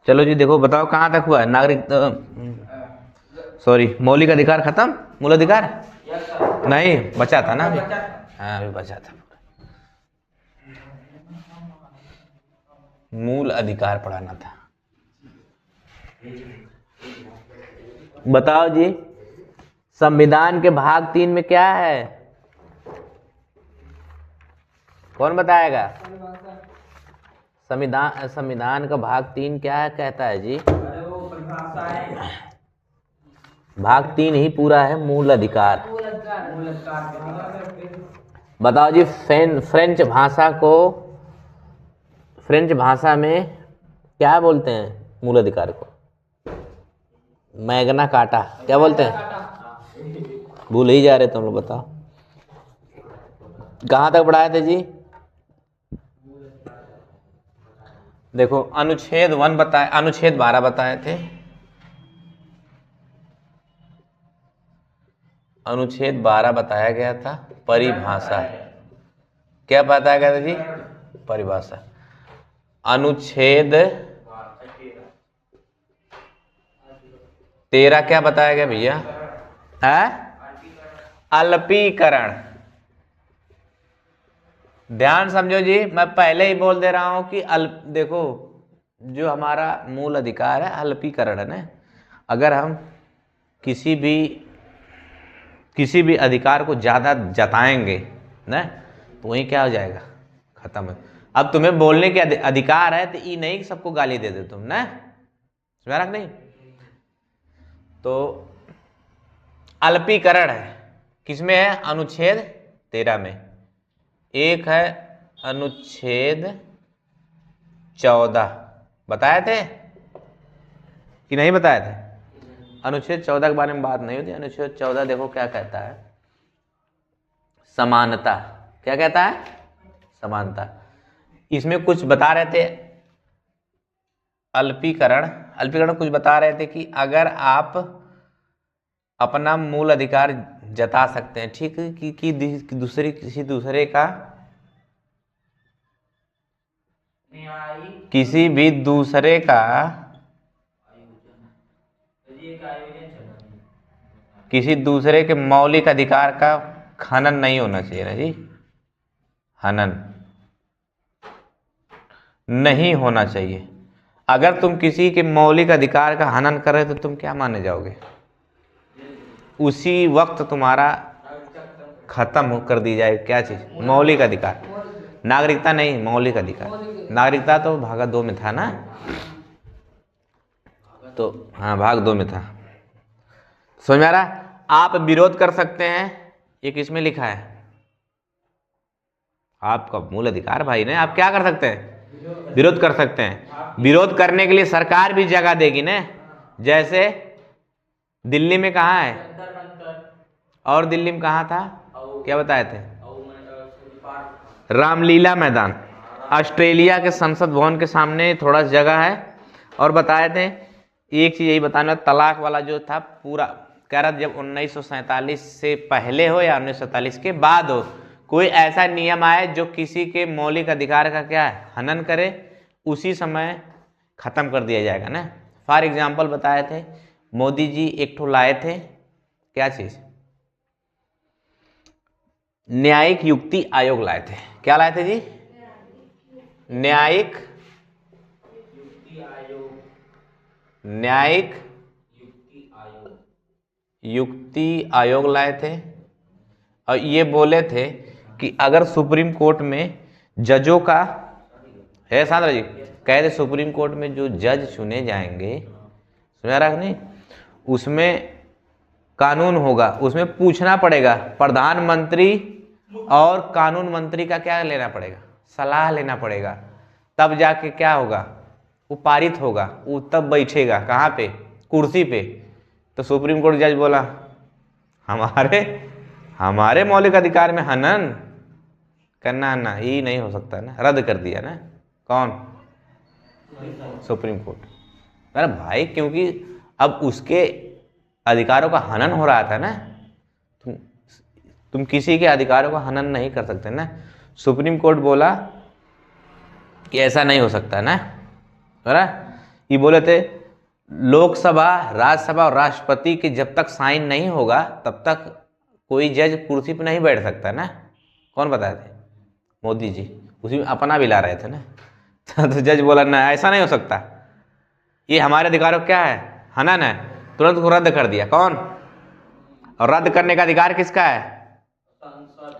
चलो जी देखो, बताओ कहाँ तक हुआ है नागरिक सॉरी मौलिक अधिकार खत्म, मूल अधिकार नहीं बचा था ना अभी। हाँ अभी बचा था, मूल अधिकार पढ़ाना था। बताओ जी संविधान के भाग 3 में क्या है, कौन बताएगा? संविधान का भाग 3 क्या है कहता है जी? भाग 3 ही पूरा है मूल अधिकार। बताओ जी फ्रेंच भाषा को, फ्रेंच भाषा में क्या बोलते हैं मूल अधिकार को? मैग्ना कार्टा, क्या बोलते हैं? भूल ही जा रहे तुम लोग, बताओ कहाँ तक पढ़ाए थे जी? देखो अनुच्छेद 1 बताए, अनुच्छेद 12 बताए थे, अनुच्छेद 12 बताया गया था। परिभाषा क्या बताया गया था जी? परिभाषा। अनुच्छेद 13 क्या बताया गया भैया? अल्पीकरण। ध्यान समझो जी, मैं पहले ही बोल दे रहा हूं कि देखो जो हमारा मूल अधिकार है अल्पीकरण है ना। अगर हम किसी भी अधिकार को ज्यादा जताएंगे ना तो वही क्या हो जाएगा, खत्म है। अब तुम्हें बोलने के अधिकार है तो ये नहीं सबको गाली दे दे तुम ना, समझा रहा नहीं? तो अल्पीकरण है किसमें है? अनुच्छेद 13 में। एक है अनुच्छेद 14 बताए थे कि नहीं बताए थे? अनुच्छेद 14 के बारे में बात नहीं होती। अनुच्छेद 14 देखो क्या कहता है, समानता। क्या कहता है? समानता। इसमें कुछ बता रहे थे अल्पीकरण कुछ बता रहे थे कि अगर आप अपना मूल अधिकार जता सकते हैं, ठीक है, कि किसी दूसरे का किसी भी दूसरे का किसी दूसरे के मौलिक अधिकार का हनन नहीं होना चाहिए ना जी, हनन नहीं होना चाहिए। अगर तुम किसी के मौलिक अधिकार का हनन कर रहे तो तुम क्या माने जाओगे? उसी वक्त तुम्हारा खत्म कर दी जाए क्या चीज? मौलिक अधिकार। नागरिकता नहीं, मौलिक अधिकार। नागरिकता तो भाग 2 में था ना, तो हाँ भाग 2 में था। समझ में आ रहा? आप विरोध कर सकते हैं, ये किसमें लिखा है? आपका मूल अधिकार भाई ने, आप क्या कर सकते हैं? विरोध कर सकते हैं। विरोध करने के लिए सरकार भी जगह देगी ना। जैसे दिल्ली में कहाँ है, और दिल्ली में कहाँ था, क्या बताए थे? रामलीला मैदान, ऑस्ट्रेलिया के संसद भवन के सामने थोड़ा जगह है। और बताए थे एक चीज यही बताना, तलाक वाला जो था पूरा कह रहा, जब 1947 से पहले हो या 1947 के बाद हो, कोई ऐसा नियम आए जो किसी के मौलिक अधिकार का क्या है, हनन करे, उसी समय खत्म कर दिया जाएगा ना। फॉर एग्जाम्पल बताए थे मोदी जी एक ठो लाए थे, क्या चीज? न्यायिक युक्ति आयोग लाए थे। क्या लाए थे जी? न्यायिक युक्ति आयोग लाए थे। और ये बोले थे कि अगर सुप्रीम कोर्ट में जजों का है, सांद्रा जी कहे थे सुप्रीम कोर्ट में जो जज चुने जाएंगे, समझा रहा नहीं, उसमें कानून होगा, उसमें पूछना पड़ेगा प्रधानमंत्री और कानून मंत्री का क्या लेना पड़ेगा, सलाह लेना पड़ेगा, तब जाके क्या होगा, वो पारित होगा, वो तब बैठेगा कहाँ पे, कुर्सी पे। तो सुप्रीम कोर्ट जज बोला हमारे मौलिक अधिकार में हनन करना ना, ये नहीं हो सकता ना, रद्द कर दिया ना। कौन? Supreme court. अरे भाई क्योंकि अब उसके अधिकारों का हनन हो रहा था ना, तुम किसी के अधिकारों का हनन नहीं कर सकते ना। सुप्रीम कोर्ट बोला कि ऐसा नहीं हो सकता ना, बरा ये बोले थे लोकसभा, राज्यसभा और राष्ट्रपति के जब तक साइन नहीं होगा तब तक कोई जज कुर्सी पर नहीं बैठ सकता ना। कौन बताए थे? मोदी जी। उसी में अपना भी ला रहे थे ना। तो जज बोला ना, ऐसा नहीं हो सकता, ये हमारे अधिकारों क्या है ना, तुरंत को रद्द कर दिया। कौन? और रद्द करने का अधिकार किसका है?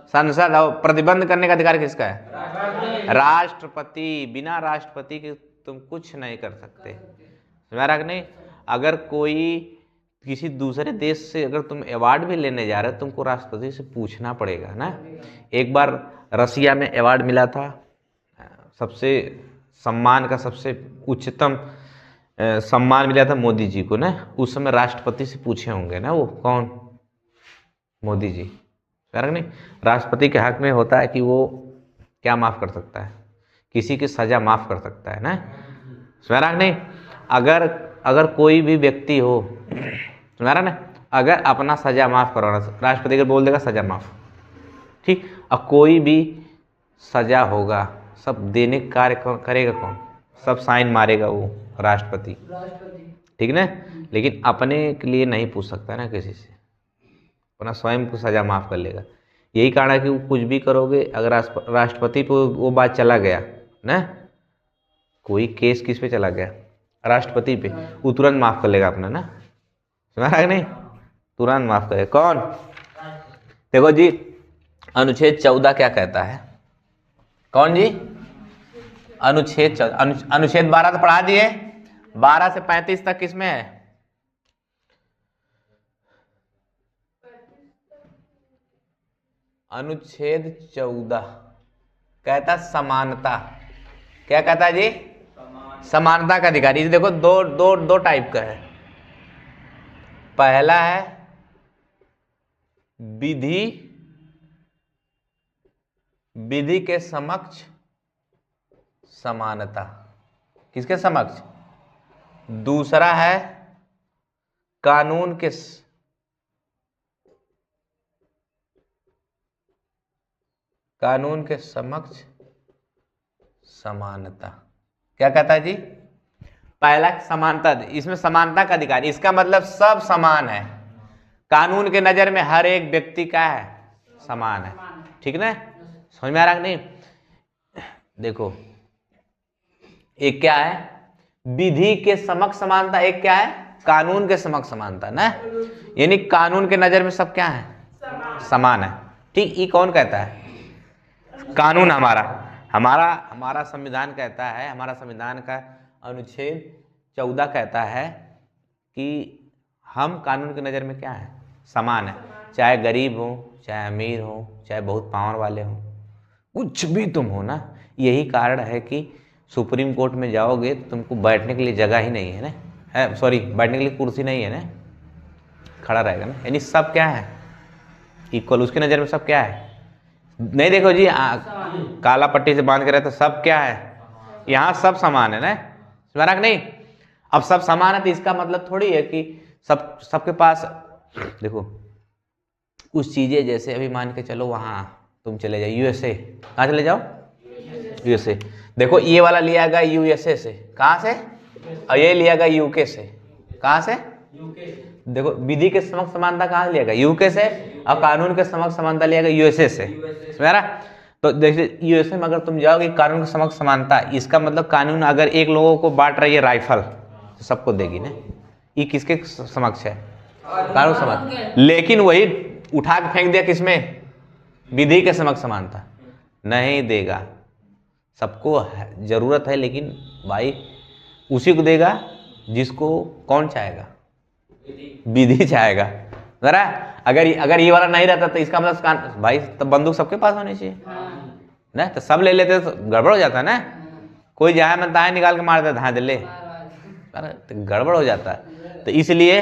संसद। और प्रतिबंध करने का अधिकार किसका है? राष्ट्रपति। बिना राष्ट्रपति के तुम कुछ नहीं कर सकते, समझ रहा कि नहीं? अगर कोई किसी दूसरे देश से अगर तुम अवार्ड भी लेने जा रहे हो, तुमको राष्ट्रपति से पूछना पड़ेगा ना। एक बार रसिया में अवार्ड मिला था, सबसे सम्मान का सबसे उच्चतम सम्मान मिला था मोदी जी को ना। उस समय राष्ट्रपति से पूछे होंगे ना, वो कौन? मोदी जी। कारण नहीं, राष्ट्रपति के हक में होता है कि वो क्या माफ कर सकता है, किसी की सजा माफ कर सकता है ना। समझा नहीं? अगर कोई भी व्यक्ति हो, समझा ना, अगर अपना सजा माफ करवाना, राष्ट्रपति को बोल देगा सजा माफ, ठीक। अब कोई भी सजा होगा, सब देने का कार्य करेगा कौन? सब साइन मारेगा वो राष्ट्रपति, ठीक ना। लेकिन अपने के लिए नहीं पूछ सकता ना किसी से, अपना स्वयं को सजा माफ कर लेगा। यही कारण है कि वो कुछ भी करोगे, अगर राष्ट्रपति पे वो बात चला गया ना, कोई केस किस पे चला गया? राष्ट्रपति पे, वो तुरंत माफ कर लेगा अपना ना। समझ रहा है नहीं? तुरंत माफ करेगा। कौन? देखो जी, अनुच्छेद 14 क्या कहता है? कौन जी? अनुच्छेद 14, अनुच्छेद 12 तो पढ़ा दिए, 12 से 35 तक किसमें है? अनुच्छेद 14 कहता समानता। क्या कहता है जी? समानता का अधिकार। ये देखो दो टाइप का है। पहला है विधि के समक्ष समानता। किसके समक्ष? दूसरा है कानून के समक्ष समानता। क्या कहता है जी? पहला समानता, इसमें समानता का अधिकार, इसका मतलब सब समान है, कानून के नजर में हर एक व्यक्ति का है समान है, ठीक ना। समझ में आ रहा कि नहीं? देखो, एक क्या है विधि के समक्ष समानता, एक क्या है कानून के समक्ष समानता ना। यानी कानून के नजर में सब क्या है? समान है, ठीक। ये कौन कहता है? कानून। हमारा संविधान कहता है, हमारा संविधान का अनुच्छेद 14 कहता है कि हम कानून की नज़र में क्या है? समान है। चाहे गरीब हो, चाहे अमीर हो, चाहे बहुत पावर वाले हो, कुछ भी तुम हो ना। यही कारण है कि सुप्रीम कोर्ट में जाओगे तो तुमको बैठने के लिए जगह ही नहीं है ना, सॉरी बैठने के लिए कुर्सी नहीं है ना, खड़ा रहेगा ना। यानी सब क्या है? इक्वल। उसकी नज़र में सब क्या है? नहीं देखो जी, काला पट्टी से बांध के रहते सब क्या है? यहाँ सब समान है ना, समझा कि नहीं? अब सब समान है तो इसका मतलब थोड़ी है कि सबके पास, देखो कुछ चीजें, जैसे अभी मान के चलो वहाँ तुम चले जाओ यूएसए, कहाँ चले जाओ? यूएसए। देखो ये वाला लिया गया यूएसए से, कहाँ से? और ये लिया गया यूके से, कहाँ से? देखो विधि के समक्ष समानता कहाँ लिया गया? यूके से। और कानून के समक्ष समानता लिया गया यूएसए से, समझ रहा? तो देखिए यूएसए में अगर तुम जाओगे कानून के समक्ष समानता, इसका मतलब कानून अगर एक लोगों को बांट रही है राइफल तो सबको देगी ना। ये किसके समक्ष है? कानून समक्ष। लेकिन वही उठा के फेंक दिया किसमें? विधि के समक्ष समानता। नहीं देगा, सबको जरूरत है, लेकिन भाई उसी को देगा जिसको कौन चाहेगा? विधि चाहेगा, जरा। अगर ये वाला नहीं रहता तो इसका मतलब भाई तब बंदूक सबके पास होनी चाहिए ना, तो सब ले लेते तो गड़बड़ हो जाता ना। कोई जहाँ मन तहाँ निकाल के मार देता, हाँ ले, तो गड़बड़ हो जाता है। तो इसलिए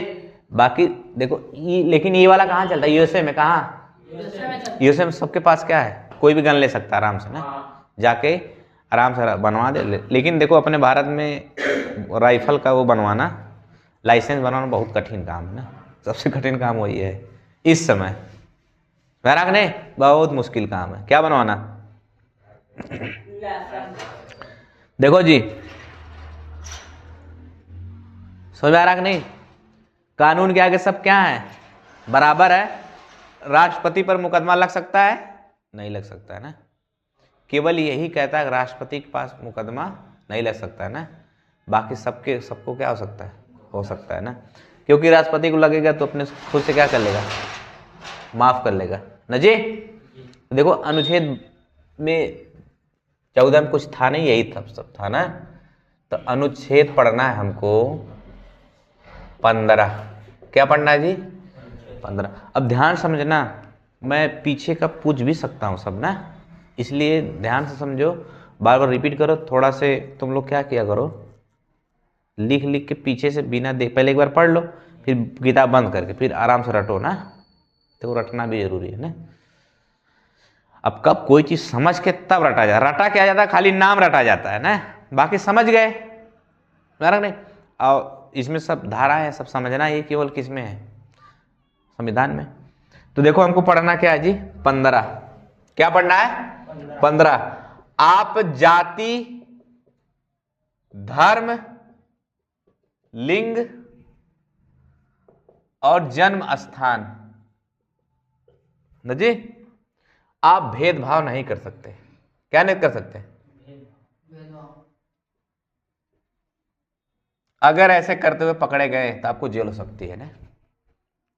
बाकी देखो लेकिन ये वाला कहाँ चलता है? यूएसए में। कहाँ? यूएसए में सबके पास क्या है? कोई भी गन ले सकता है आराम से ना, जाके आराम से बनवा दे। लेकिन देखो अपने भारत में राइफल का वो बनवाना, लाइसेंस बनाना बहुत कठिन काम है ना, सबसे कठिन काम वही है इस समय। वैराग नहीं, बहुत मुश्किल काम है। क्या बनवाना? देखो जी, समझ में आ रहा कि नहीं? कानून के आगे सब क्या है, बराबर है। राष्ट्रपति पर मुकदमा लग सकता है? नहीं लग सकता है ना। केवल यही कहता है राष्ट्रपति के पास मुकदमा नहीं लग सकता है ना, बाकी सबको क्या हो सकता है, हो सकता है ना, क्योंकि राष्ट्रपति को लगेगा तो अपने खुद से क्या कर लेगा, माफ कर लेगा ना जी। देखो अनुच्छेद में 14 में कुछ था नहीं, यही सब था ना। तो अनुच्छेद पढ़ना है हमको 15। क्या पढ़ना है जी? 15। अब ध्यान समझना, मैं पीछे का पूछ भी सकता हूँ सब ना, इसलिए ध्यान से समझो, बार बार रिपीट करो। थोड़ा से तुम लोग क्या किया करो, लिख लिख के पीछे से बिना देख, पहले एक बार पढ़ लो, फिर किताब बंद करके फिर आराम से रटो ना। तो रटना भी जरूरी है ना। अब कब कोई चीज समझ के तब रटा जाता, रटा क्या जाता है, खाली नाम रटा जाता है ना, बाकी समझ गए नहीं। और इसमें सब धारा है, सब समझना, ये केवल किस में है, संविधान में। तो देखो हमको पढ़ना क्या है जी, 15। क्या पढ़ना है? 15। आप जाति, धर्म, लिंग और जन्म स्थान न जी, आप भेदभाव नहीं कर सकते। क्या नहीं कर सकते? अगर ऐसे करते हुए पकड़े गए तो आपको जेल हो सकती है ना।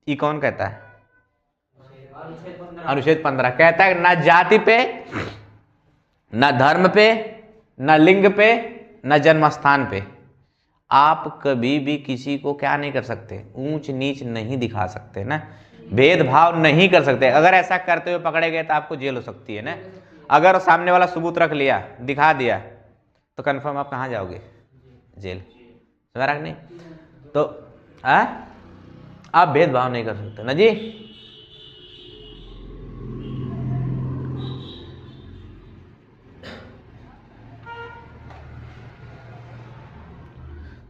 ये कौन कहता है? अनुच्छेद 15 कहता है ना जाति पे, ना धर्म पे, ना लिंग पे, ना जन्म स्थान पे आप कभी भी किसी को क्या नहीं कर सकते, ऊंच नीच नहीं दिखा सकते ना, भेदभाव नहीं कर सकते। अगर ऐसा करते हुए पकड़े गए तो आपको जेल हो सकती है ना। अगर सामने वाला सबूत रख लिया, दिखा दिया, तो कंफर्म आप कहाँ जाओगे? जेल। समझ रहा नहीं? तो आप भेदभाव नहीं कर सकते ना जी।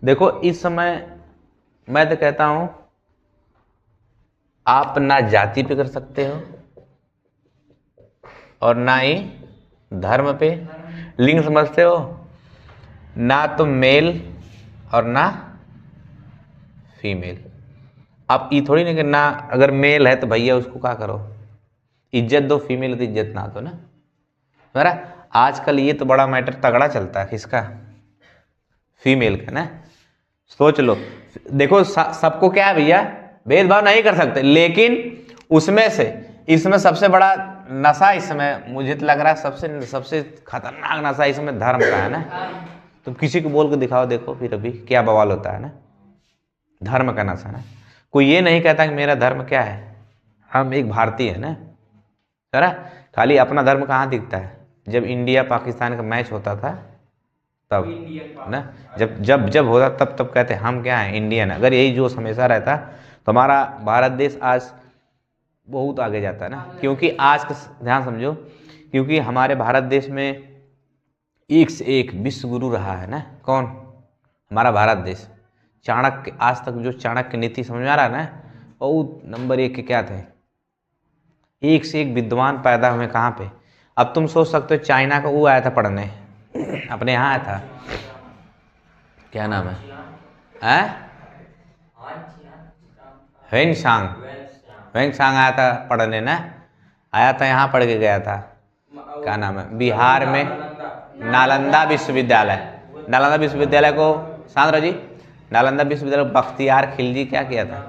देखो इस समय मैं तो कहता हूं आप ना जाति पे कर सकते हो और ना ही धर्म पे। लिंग समझते हो? ना तो मेल और ना फीमेल। आप ये थोड़ी ना कि ना अगर मेल है तो भैया उसको क्या करो, इज्जत दो, फीमेल तो इज्जत ना दो ना। मेरा आजकल ये तो बड़ा मैटर तगड़ा चलता है, किसका? फीमेल का ना। सोच लो, देखो सबको क्या है भैया, भेदभाव नहीं कर सकते, लेकिन उसमें से इसमें सबसे बड़ा नशा इसमें मुझे तो लग रहा है सबसे खतरनाक नशा इसमें धर्म का है ना। तुम किसी को बोल के दिखाओ, देखो फिर अभी क्या बवाल होता है ना। धर्म का नशा ना, कोई ये नहीं कहता कि मेरा धर्म क्या है, हम एक भारतीय है ना। सर खाली अपना धर्म कहाँ दिखता है, जब इंडिया पाकिस्तान का मैच होता था तब ना, जब होता तब कहते हम क्या हैं, इंडियन। अगर यही जोश हमेशा रहता तो हमारा भारत देश आज बहुत आगे जाता है ना। क्योंकि आज का ध्यान समझो, क्योंकि हमारे भारत देश में एक से एक विश्व गुरु रहा है ना। कौन? हमारा भारत देश। चाणक्य, आज तक जो चाणक्य नीति समझ में आ रहा है ना, बहुत नंबर 1 के क्या थे, एक से एक विद्वान पैदा हुए कहाँ पे। अब तुम सोच सकते हो चाइना का वो आया था पढ़ने, अपने यहाँ आया था, क्या नाम है? वेंगसांग आया था पढ़ने ना, आया था यहाँ पढ़ के गया था। क्या नाम है? बिहार में नालंदा विश्वविद्यालय। नालंदा विश्वविद्यालय को सांद्रा जी, नालंदा विश्वविद्यालय बख्तियार खिलजी क्या किया था,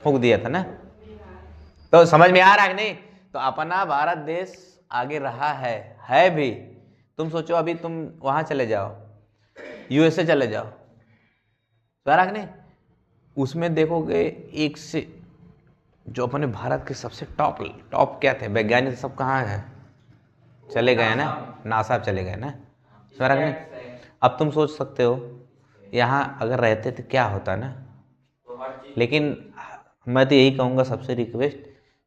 फूंक दिया था ना। तो समझ में आ रहा है कि नहीं? तो अपना भारत देश आगे रहा है भी। तुम सोचो अभी तुम वहां चले जाओ, यूएसए चले जाओ, सारा कि नहीं, उसमें देखोगे एक से जो अपने भारत के सबसे टॉप क्या थे वैज्ञानिक, सब कहाँ हैं? चले गए ना, नासा चले गए ना, सारा कि नहीं। अब तुम सोच सकते हो यहाँ अगर रहते तो क्या होता ना। लेकिन मैं तो यही कहूँगा, सबसे रिक्वेस्ट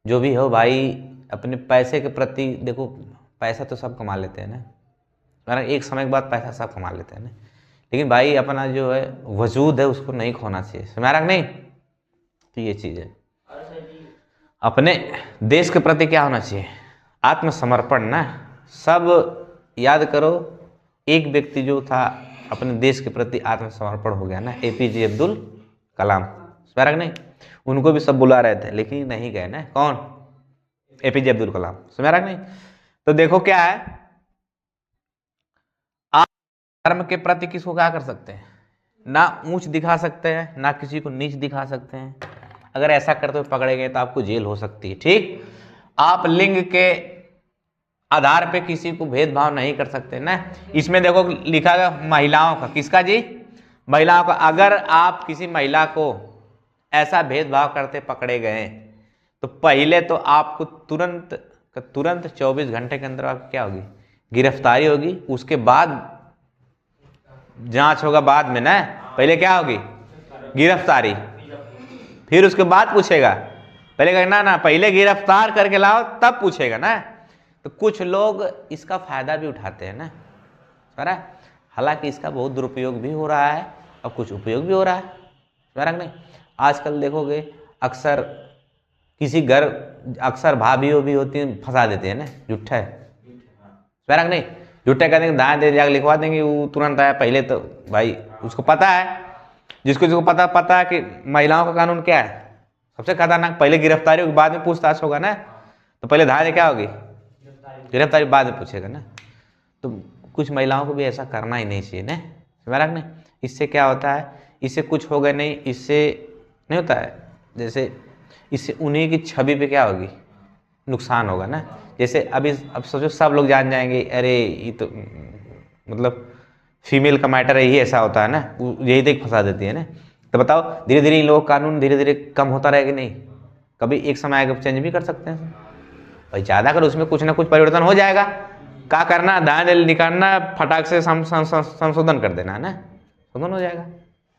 जो भी हो भाई, अपने पैसे के प्रति देखो, पैसा तो सब कमा लेते हैं ना, एक समय के बाद पैसा सब कमा लेते हैं ना, लेकिन भाई अपना जो है वजूद है उसको नहीं खोना चाहिए। समझ रहा नहीं? तो ये चीज़ है, अपने देश के प्रति क्या होना चाहिए, आत्मसमर्पण ना। सब याद करो, एक व्यक्ति जो था अपने देश के प्रति आत्मसमर्पण हो गया ना, एपीजे अब्दुल कलाम, समझ रहा नहीं, उनको भी सब बुला रहे थे लेकिन नहीं गए ना, कौन, एपीजे अब्दुल कलाम, समझ रहा नहीं। तो देखो क्या है, आप धर्म के प्रति किसको क्या कर सकते हैं, ना ऊंच दिखा सकते हैं ना किसी को नीच दिखा सकते हैं। अगर ऐसा करते हुए पकड़े गए तो आपको जेल हो सकती है। ठीक, आप लिंग के आधार पे किसी को भेदभाव नहीं कर सकते ना। इसमें देखो लिखा गया महिलाओं का, किसका जी, महिलाओं का। अगर आप किसी महिला को ऐसा भेदभाव करते पकड़े गए तो पहले तो आपको तुरंत 24 घंटे के अंदर आपकी क्या होगी, गिरफ्तारी होगी। उसके बाद जांच होगा बाद में ना, पहले क्या होगी, गिरफ्तारी, फिर उसके बाद पूछेगा। पहले कहना ना पहले गिरफ्तार करके लाओ तब पूछेगा ना। तो कुछ लोग इसका फायदा भी उठाते हैं ना, समझ, हालांकि इसका बहुत दुरुपयोग भी हो रहा है और कुछ उपयोग भी हो रहा है, समझ नहीं। आजकल देखोगे अक्सर किसी घर, अक्सर भाभियों भी होती हैं, फंसा देते हैं ना, झूठा है, समझ नहीं, झूठे कहते हैं दाएं दे जाकर लिखवा देंगे, वो तुरंत आया। पहले तो भाई उसको पता है, जिसको पता है कि महिलाओं का कानून क्या है, सबसे खतरनाक, पहले गिरफ्तारी होगी बाद में पूछताछ होगा ना। तो पहले धारा क्या होगी, गिरफ्तारी बाद में पूछेगा ना। तो कुछ महिलाओं को भी ऐसा करना ही नहीं चाहिए ना, समझ नहीं। इससे क्या होता है, इससे कुछ होगा नहीं, इससे नहीं होता है, जैसे इससे उन्हीं की छवि पे क्या होगी, नुकसान होगा ना। जैसे अब सोचो सब लोग जान जाएंगे, अरे ये तो मतलब फीमेल का मैटर है, यही ऐसा होता है ना, यही तक फंसा देती है ना। तो बताओ धीरे धीरे इन लोगों का कानून धीरे धीरे कम होता रहेगा नहीं, कभी एक समय आएगा चेंज भी कर सकते हैं भाई, ज़्यादा कर उसमें कुछ ना कुछ परिवर्तन हो जाएगा। क्या करना, दाएं निकालना, फटाक से संशोधन कर देना है ना, संशोधन हो जाएगा,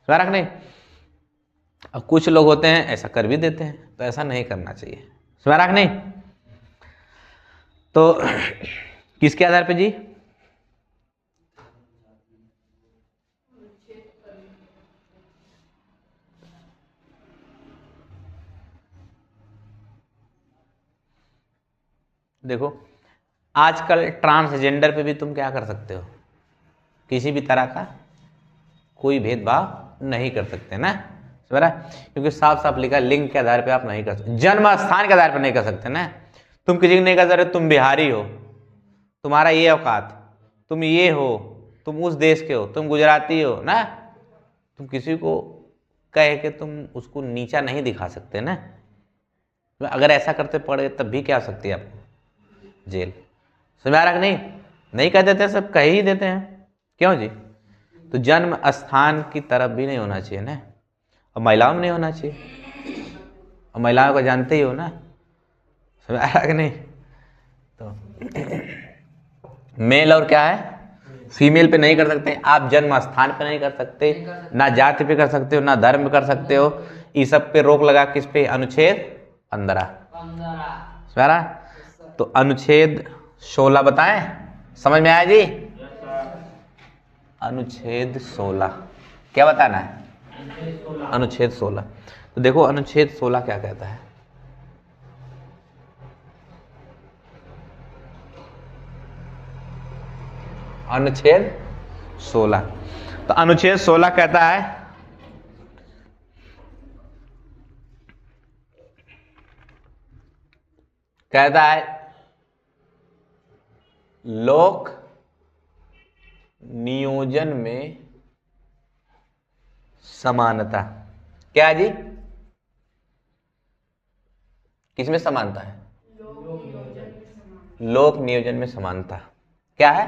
समझ नहीं। अब कुछ लोग होते हैं ऐसा कर भी देते हैं, तो ऐसा नहीं करना चाहिए, समझ नहीं। तो किसके आधार पे जी, देखो आजकल ट्रांसजेंडर पे भी तुम क्या कर सकते हो, किसी भी तरह का कोई भेदभाव नहीं कर सकते ना, समझ रहा, क्योंकि साफ साफ लिखा लिंग के आधार पे आप नहीं कर सकते, जन्म स्थान के आधार पर नहीं कर सकते ना। तुम किसी को नहीं कर सकते तुम बिहारी हो, तुम्हारा ये औकात, तुम ये हो, तुम उस देश के हो, तुम गुजराती हो ना, तुम किसी को कह के तुम उसको नीचा नहीं दिखा सकते ना। अगर ऐसा करते पड़े तब भी क्या हो सकती है आपको, जेल, समझ आ रहा कि नहीं कह देते, सब कह ही देते हैं, क्यों जी। तो जन्म स्थान की तरफ भी नहीं होना चाहिए ना, और महिलाओं में नहीं होना चाहिए, और महिलाओं को जानते ही हो ना, समझ आ रहा कि नहीं। तो मेल और क्या है, फीमेल पे नहीं कर सकते आप, जन्म स्थान पे नहीं कर सकते, ना जाति पे कर सकते हो, ना धर्म पे कर सकते हो, इस सब पे रोक लगा किस पे, अनुच्छेद 15, समझ रहा। तो अनुच्छेद 16 बताएं, समझ में आया जी, अनुच्छेद 16 क्या बताना है, अनुच्छेद 16। तो देखो अनुच्छेद 16 क्या कहता है, अनुच्छेद 16। तो अनुच्छेद 16 कहता है लोक नियोजन में समानता। क्या जी, किसमें समानता है, लोक नियोजन में समानता। क्या है,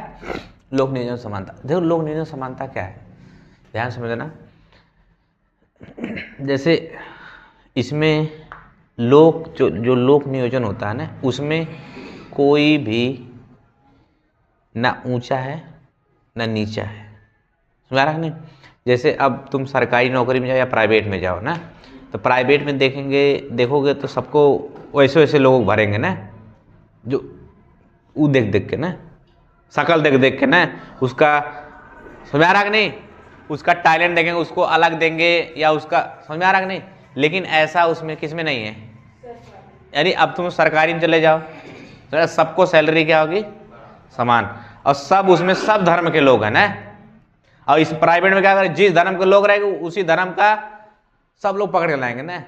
लोक नियोजन समानता। देखो लोक नियोजन समानता क्या है, ध्यान समझना। जैसे इसमें लोक जो लोक नियोजन होता है ना, उसमें कोई भी ना ऊंचा है ना नीचा है, समझ रहा नहीं। जैसे अब तुम सरकारी नौकरी में जाओ या प्राइवेट में जाओ ना, तो प्राइवेट में देखोगे तो सबको वैसे वैसे लोग भरेंगे ना, जो वो देख के ना, शकल देख के ना, उसका समझ आ रहा कि नहीं, उसका टैलेंट देखेंगे, उसको अलग देंगे, या उसका समझ में आ रहा कि नहीं। लेकिन ऐसा उसमें किसमें नहीं है, यानी अब तुम सरकारी में चले जाओ तो सबको सैलरी क्या होगी, समान, और सब उसमें सब धर्म के लोग हैं ना। और इस प्राइवेट में क्या करें, जिस धर्म के लोग रहेंगे उसी धर्म का सब लोग पकड़ के लाएंगे ना।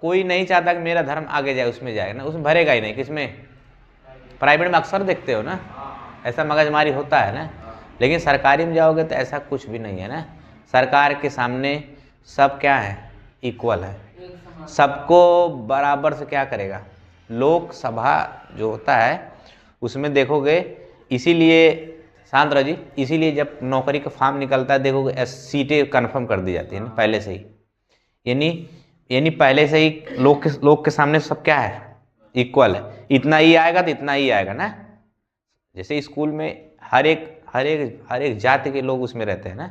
कोई नहीं चाहता कि मेरा धर्म आगे जाए, उसमें जाएगा ना, उसमें भरेगा ही नहीं। किसमें? प्राइवेट में अक्सर देखते हो ना, ऐसा मगजमारी होता है ना। लेकिन सरकारी में जाओगे तो ऐसा कुछ भी नहीं है ना। सरकार के सामने सब क्या है? इक्वल है, सबको बराबर से क्या करेगा। लोकसभा जो होता है उसमें देखोगे, इसीलिए शांत रहो जी, इसीलिए जब नौकरी का फॉर्म निकलता है देखोगे सीटें कन्फर्म कर दी जाती है ना पहले से ही। यानी पहले से ही लोग के सामने सब क्या है? इक्वल है। इतना ही आएगा तो इतना ही आएगा ना। जैसे स्कूल में हर एक जाति के लोग उसमें रहते हैं ना,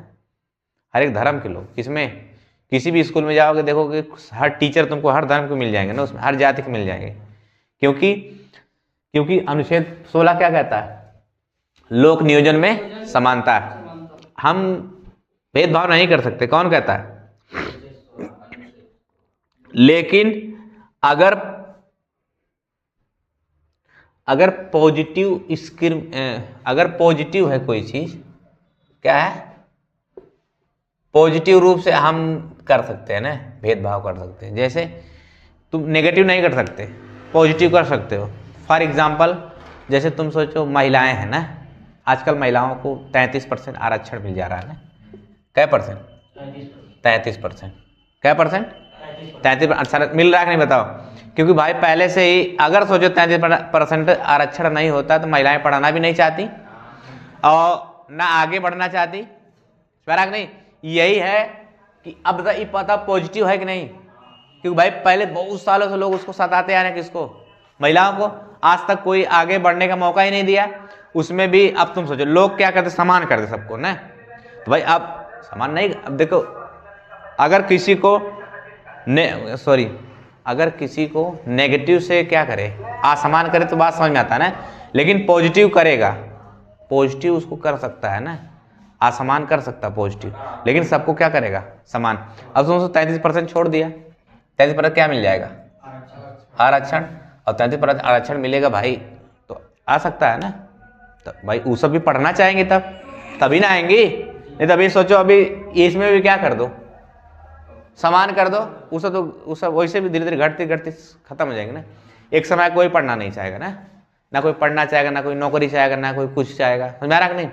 हर एक धर्म के लोग। इसमें किसी भी स्कूल में जाओगे देखोगे हर टीचर तुमको हर धर्म के मिल जाएंगे ना, उसमें हर जाति के मिल जाएंगे। क्योंकि अनुच्छेद 16 क्या कहता है? लोक नियोजन में समानता। हम भेदभाव नहीं कर सकते, कौन कहता है? लेकिन अगर पॉजिटिव है कोई चीज, क्या है? पॉजिटिव रूप से हम कर सकते हैं ना, भेदभाव कर सकते हैं। जैसे तुम नेगेटिव नहीं कर सकते, पॉजिटिव कर सकते हो। फॉर एग्जाम्पल जैसे तुम सोचो महिलाएं हैं ना, आजकल महिलाओं को 33% आरक्षण मिल जा रहा है ना। क्या परसेंट? 33%। क्या परसेंट? 33% मिल रहा है कि नहीं बताओ? क्योंकि भाई पहले से ही अगर सोचो 33% आरक्षण नहीं होता तो महिलाएं पढ़ाना भी नहीं चाहती और ना आगे बढ़ना चाहती। स्मरण नहीं? यही है कि अब ये पता पॉजिटिव है कि नहीं। क्योंकि भाई पहले बहुत सालों से लोग उसको सताते आ रहे हैं, किसको? महिलाओं को। आज तक कोई आगे बढ़ने का मौका ही नहीं दिया। उसमें भी अब तुम सोचो लोग क्या करते, समान कर दे सबको ना। तो भाई अब समान नहीं, अब देखो अगर किसी को नेगेटिव से क्या करे, असमान करे तो बात समझ में आता है ना। लेकिन पॉजिटिव करेगा, पॉजिटिव उसको कर सकता है ना, असमान कर सकता है पॉजिटिव, लेकिन सबको क्या करेगा? समान। अब तुम 33% छोड़ दिया, 33% क्या मिल जाएगा? आरक्षण। और 33% आरक्षण मिलेगा भाई तो आ सकता है ना। तो भाई वो सब भी पढ़ना चाहेंगे तभी ना आएंगी। नहीं तभी सोचो अभी इसमें भी क्या कर दो, समान कर दो, उस सब वैसे भी धीरे धीरे घटते खत्म हो जाएंगे ना। एक समय कोई पढ़ना नहीं चाहेगा ना कोई पढ़ना चाहेगा, ना कोई नौकरी चाहेगा, ना कोई कुछ चाहेगा। समझ में आ रहा कि नहीं?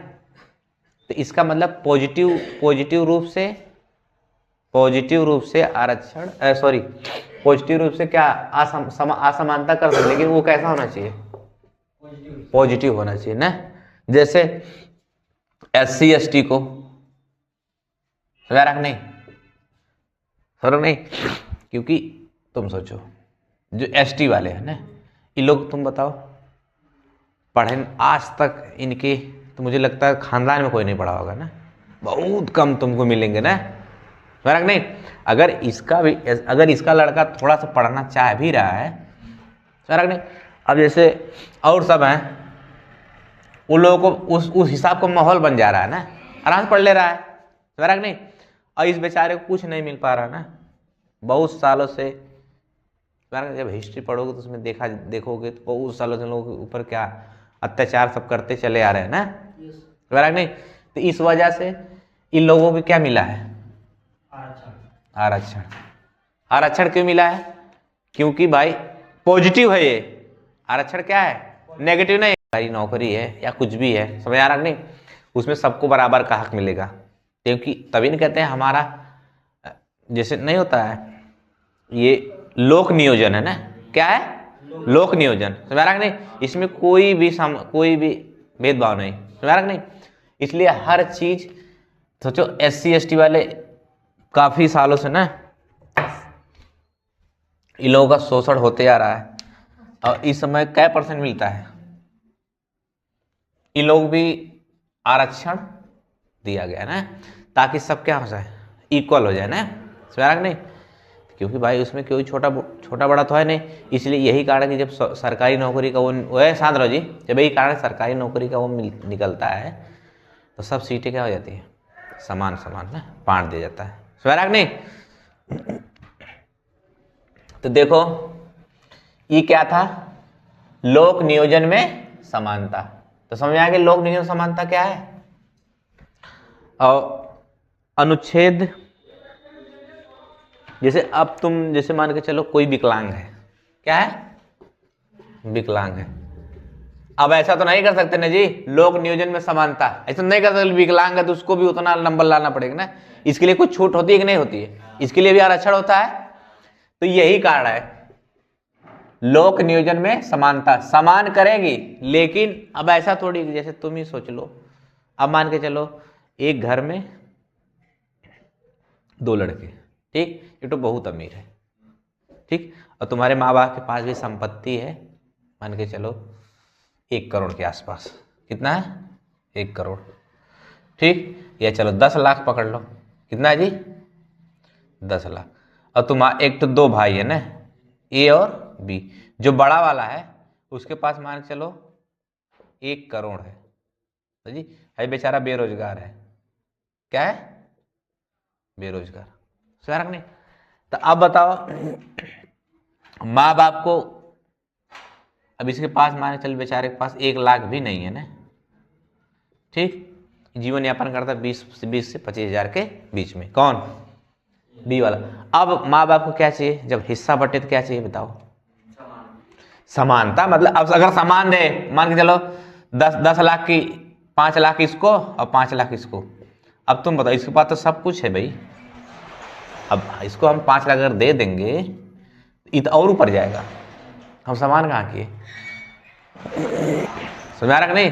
तो इसका मतलब पॉजिटिव रूप से आरक्षण पॉजिटिव रूप से क्या असमानता कर सकते, लेकिन वो कैसा होना चाहिए? पॉजिटिव होना चाहिए ना। जैसे SC ST को नहीं सर नहीं, क्योंकि तुम सोचो जो ST वाले हैं ना, ये लोग तुम बताओ पढ़े आज तक इनके, तो मुझे लगता है खानदान में कोई नहीं पढ़ा होगा ना, बहुत कम तुमको मिलेंगे ना। फर्क नहीं। अगर इसका लड़का थोड़ा सा पढ़ना चाह भी रहा है, फर्क नहीं। अब जैसे और सब हैं, उन लोगों को उस हिसाब का माहौल बन जा रहा है ना, आराम से पढ़ ले रहा है। फर्क नहीं। और इस बेचारे को कुछ नहीं मिल पा रहा ना बहुत सालों से। जब हिस्ट्री पढ़ोगे तो उसमें देखोगे तो बहुत सालों से लोगों के ऊपर क्या अत्याचार सब करते चले आ रहे हैं ना। फर्क नहीं। तो इस वजह से इन लोगों को क्या मिला है? आरक्षण क्यों मिला है? क्योंकि भाई पॉजिटिव है ये आरक्षण। क्या है? नेगेटिव नहीं। भाई नौकरी है या कुछ भी है, समझ आ रहा नहीं, उसमें सबको बराबर का हक मिलेगा। क्योंकि तभी नहीं कहते हैं हमारा जैसे नहीं होता है ये लोक नियोजन है ना। क्या है? लोक नियोजन। समझ आ रहा नहीं? इसमें कोई भी भेदभाव नहीं। समझ आ रहा नहीं? इसलिए हर चीज सोचो SC ST वाले काफी सालों से ना इन लोगों का शोषण होते आ रहा है, और इस समय क्या % मिलता है? इन लोग भी आरक्षण दिया गया ना, ताकि सब क्या हो जाए, इक्वल हो जाए ना। समझ नहीं? क्योंकि भाई उसमें कोई छोटा बड़ा तो है नहीं। इसलिए यही कारण कि जब सरकारी नौकरी का वो है शांत रहो जी, जब यही कारण सरकारी नौकरी का वो निकलता है तो सब सीटें क्या हो जाती है? समान ना बांट दिया जाता है। समझ नहीं? तो देखो ये क्या था? लोक नियोजन में समानता। तो समझ आ गया लोक नियोजन समानता क्या है। और अनुच्छेद जैसे अब तुम जैसे मान के चलो कोई विकलांग है, क्या है, विकलांग है। अब ऐसा तो नहीं कर सकते ना जी, लोक नियोजन में समानता ऐसा नहीं कर सकते, विकलांग है तो उसको भी उतना नंबर लाना पड़ेगा ना, इसके लिए कुछ छूट होती है कि नहीं होती है, इसके लिए भी आरक्षण होता है। तो यही कारण है लोक नियोजन में समानता, समान करेगी। लेकिन अब ऐसा थोड़ी, जैसे तुम ही सोच लो, अब मान के चलो एक घर में 2 लड़के, ठीक, ये तो बहुत अमीर है, ठीक, और तुम्हारे माँ बाप के पास भी संपत्ति है, मान के चलो 1 करोड़ के आसपास, कितना है, 1 करोड़, ठीक, या चलो 10 लाख पकड़ लो, कितना है जी, 10 लाख। और तुम्हारा एक तो 2 भाई है ना, ए और बी, जो बड़ा वाला है उसके पास मान के चलो 1 करोड़ है, तो जी है बेचारा बेरोजगार है, क्या है, बेरोजगार, समझ नहीं। तो अब बताओ माँ बाप को, अब इसके पास मान के चल बेचारे के पास 1 लाख भी नहीं है ना, ठीक, जीवन यापन करता 20 से 25 हजार के बीच में, कौन, बी वाला। अब माँ बाप को क्या चाहिए, जब हिस्सा बटे तो क्या चाहिए बताओ, समानता। मतलब अब अगर समान दे, मान के चलो 10 लाख की 5 लाख इसको और 5 लाख इसको, अब तुम बताओ इसके पास तो सब कुछ है भाई, अब इसको हम 5 लाख अगर दे देंगे ये तो और ऊपर जाएगा, हम समान कहाँ किए, समझ आ रहा कि नहीं।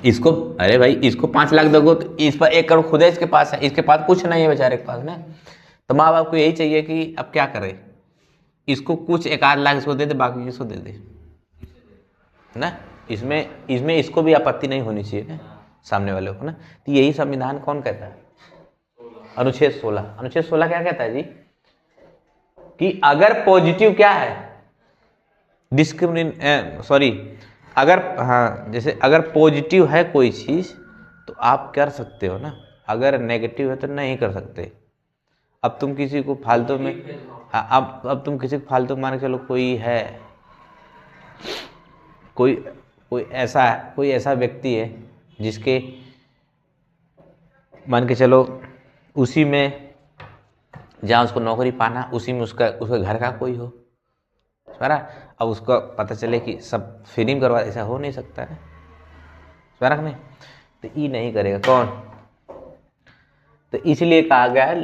इसको, अरे भाई इसको 5 लाख दोगे तो इस पर 1 करोड़ खुद है इसके पास है, इसके पास कुछ नहीं है बेचारे के पास ना। तो माँ बाप को यही चाहिए कि अब क्या करे, इसको कुछ 1 आध लाख इसको दे दे, बाकी किसको दे दे ना, इसमें इसको भी आपत्ति नहीं होनी चाहिए ना सामने वाले को ना। तो यही संविधान कौन कहता है, अनुच्छेद 16। अनुच्छेद 16 क्या कहता है जी, कि अगर पॉजिटिव क्या है, अगर, हाँ, जैसे अगर पॉजिटिव है कोई चीज तो आप कर सकते हो ना, अगर नेगेटिव है तो नहीं कर सकते। अब तुम किसी को फालतू में, हाँ, अब तुम किसी को फालतू मान के चलो, कोई है, कोई ऐसा व्यक्ति है जिसके मान के चलो उसी में जहाँ उसको नौकरी पाना, उसी में उसका घर का कोई हो, समझा। अब उसको पता चले कि सब फिल्म करवा, ऐसा हो नहीं सकता है, समझा नहीं। तो ये नहीं करेगा कौन, तो इसलिए कहा गया है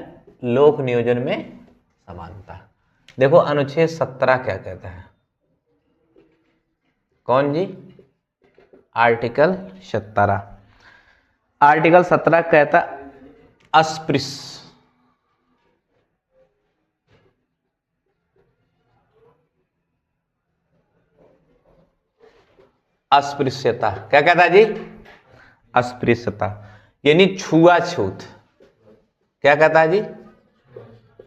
लोक नियोजन में समानता। देखो अनुच्छेद 17 क्या कहता है, कौन जी, आर्टिकल 17। आर्टिकल 17 कहता अस्पृश्य, अस्पृश्यता, क्या कहता है जी, अस्पृश्यता, यानी छुआछूत। क्या कहता है जी,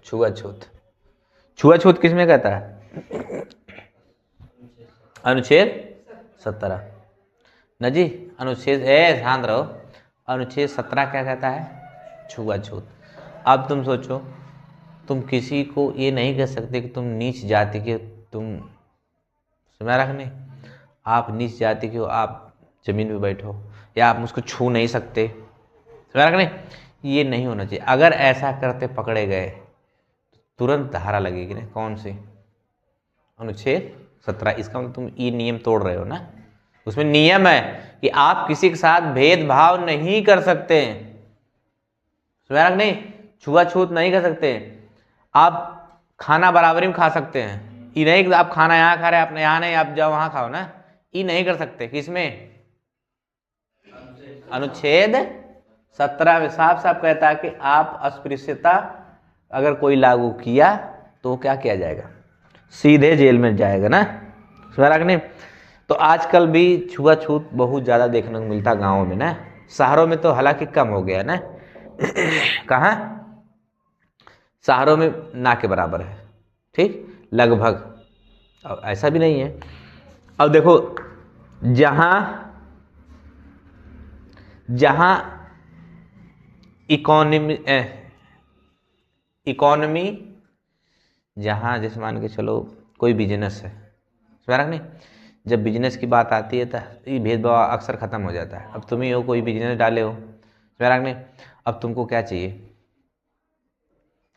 छुआछूत। छुआछूत किसमें कहता है, अनुच्छेद 17 ना जी, अनुच्छेद, ध्यान रहो, अनुच्छेद 17 क्या कहता है, छुआछूत। अब तुम सोचो, तुम किसी को ये नहीं कह सकते कि तुम नीच जाति के, तुम समझ रखने, आप नीच जाति के हो, आप जमीन पे बैठो, या आप उसको छू नहीं सकते, समझ रखने, ये नहीं होना चाहिए। अगर ऐसा करते पकड़े गए तुरंत धारा लगेगी ना, कौन सी, अनुच्छेद 17। इसका मतलब तुम ये नियम तोड़ रहे हो ना, उसमें नियम है कि आप किसी के साथ भेदभाव नहीं कर सकते, समझ नहीं, छुआछूत नहीं कर सकते, आप खाना बराबरी में खा सकते हैं, ये नहीं कि आप खाना यहाँ खा रहे आप यहाँ नहीं, आप जाओ वहां खाओ ना, ये नहीं कर सकते। किसमें, अनुच्छेद 17 में साफ साफ कहता है कि आप अस्पृश्यता अगर कोई लागू किया तो क्या किया जाएगा, सीधे जेल में जाएगा ना, समझ नहीं। तो आजकल भी छुआछूत बहुत ज़्यादा देखने को मिलता गाँव में ना, शहरों में तो हालांकि कम हो गया ना। कहाँ, शहरों में ना के बराबर है, ठीक, लगभग, अब ऐसा भी नहीं है। अब देखो जहाँ इकोनॉमी जहाँ जैसे मान के चलो कोई बिजनेस है, समझ नहीं, जब बिजनेस की बात आती है तो ये भेदभाव अक्सर ख़त्म हो जाता है। अब तुम ही हो, कोई बिजनेस डाले हो, समझ नहीं, अब तुमको क्या चाहिए,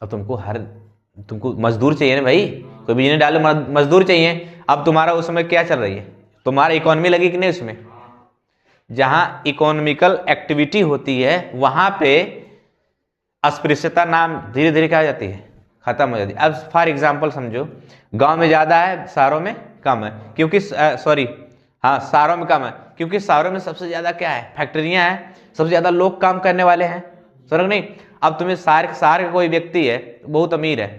अब तुमको मजदूर चाहिए ना भाई, कोई बिजनेस डालो, मजदूर चाहिए। अब तुम्हारा उस समय क्या चल रही है, तुम्हारा इकोनॉमी लगी कि नहीं उसमें? जहां इकोनॉमिकल एक्टिविटी होती है वहां पे अस्पृश्यता नाम धीरे धीरे क्या हो जाती है, खत्म हो जाती है। अब फॉर एग्जाम्पल समझो, गांव में ज्यादा है, शहरों में कम है, क्योंकि शहरों में कम है, क्योंकि शहरों में सबसे ज्यादा क्या है, फैक्ट्रियां हैं, सबसे ज्यादा लोग काम करने वाले हैं, समझ नहीं? अब तुम्हें शहर का कोई व्यक्ति है, बहुत अमीर है,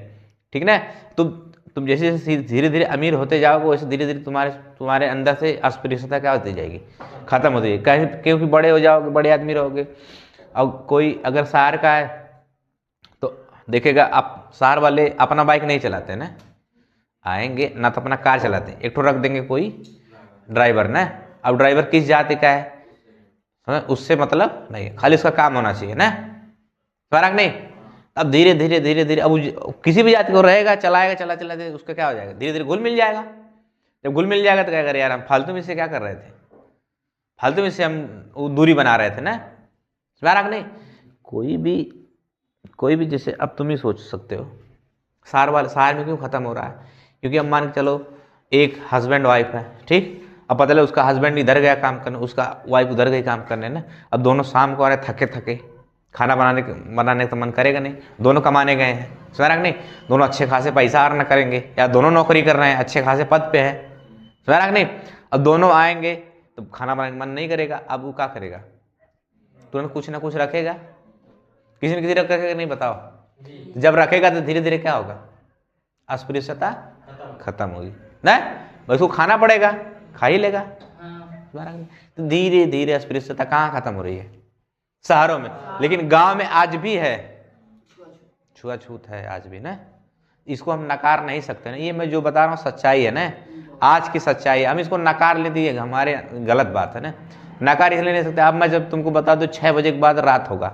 ठीक ना, तुम जैसे जैसे धीरे धीरे अमीर होते जाओगे वैसे धीरे धीरे तुम्हारे अंदर से अस्पृश्यता क्या होती जाएगी, खत्म होती जाएगी, क्योंकि बड़े हो जाओगे, बड़े आदमी रहोगे। अब कोई अगर शहर का है तो देखेगा, आप शहर वाले अपना बाइक नहीं चलाते ना, आएंगे ना तो अपना कार चलाते हैं, एक ठो रख देंगे कोई ड्राइवर ना। अब ड्राइवर किस जाति का है उससे मतलब नहीं, खाली उसका काम होना चाहिए ना, फर्क नहीं। अब धीरे धीरे धीरे धीरे अब किसी भी जाति को रहेगा, चलाएगा, चला उसका क्या हो जाएगा, धीरे धीरे घुल मिल जाएगा। जब घुल मिल जाएगा तो क्या करें यार, हम फालतू में से क्या कर रहे थे, फालतू में से हम दूरी बना रहे थे ना, फर्क नहीं। कोई भी जैसे अब तुम ही सोच सकते हो, शहर में क्यों खत्म हो रहा है, क्योंकि अब मान के चलो एक हस्बैंड वाइफ है, ठीक, अब पता चला उसका हस्बैंड इधर गया काम करने, उसका वाइफ उधर गई काम करने ना, अब दोनों शाम को आ रहे थके थके, खाना बनाने का मन करेगा नहीं, दोनों कमाने गए हैं, समझ नहीं, दोनों अच्छे खासे पैसा अर्न करेंगे, या दोनों नौकरी कर रहे हैं, अच्छे खासे पद पे है, समझ नहीं। अब दोनों आएंगे तो खाना बनाने का मन नहीं करेगा, अब वो क्या करेगा, तुरंत कुछ ना कुछ रखेगा, किसी न किसी रखेगा नहीं, बताओ। जब रखेगा तो धीरे धीरे क्या होगा, अस्पृश्यता खत्म होगी ना, बस उसको खाना पड़ेगा, खा ही लेगा। तो धीरे धीरे अस्पृश्यता कहाँ खत्म हो रही है, शहरों में, लेकिन गांव में आज भी है, छुआछूत है आज भी ना, इसको हम नकार नहीं सकते ना, ये मैं जो बता रहा हूँ सच्चाई है ना, आज की सच्चाई है, हम इसको नकार ले दिए, हमारे गलत बात है ना, नकार इसलिए नहीं सकते। अब मैं जब तुमको बता दूं 6 बजे के बाद रात होगा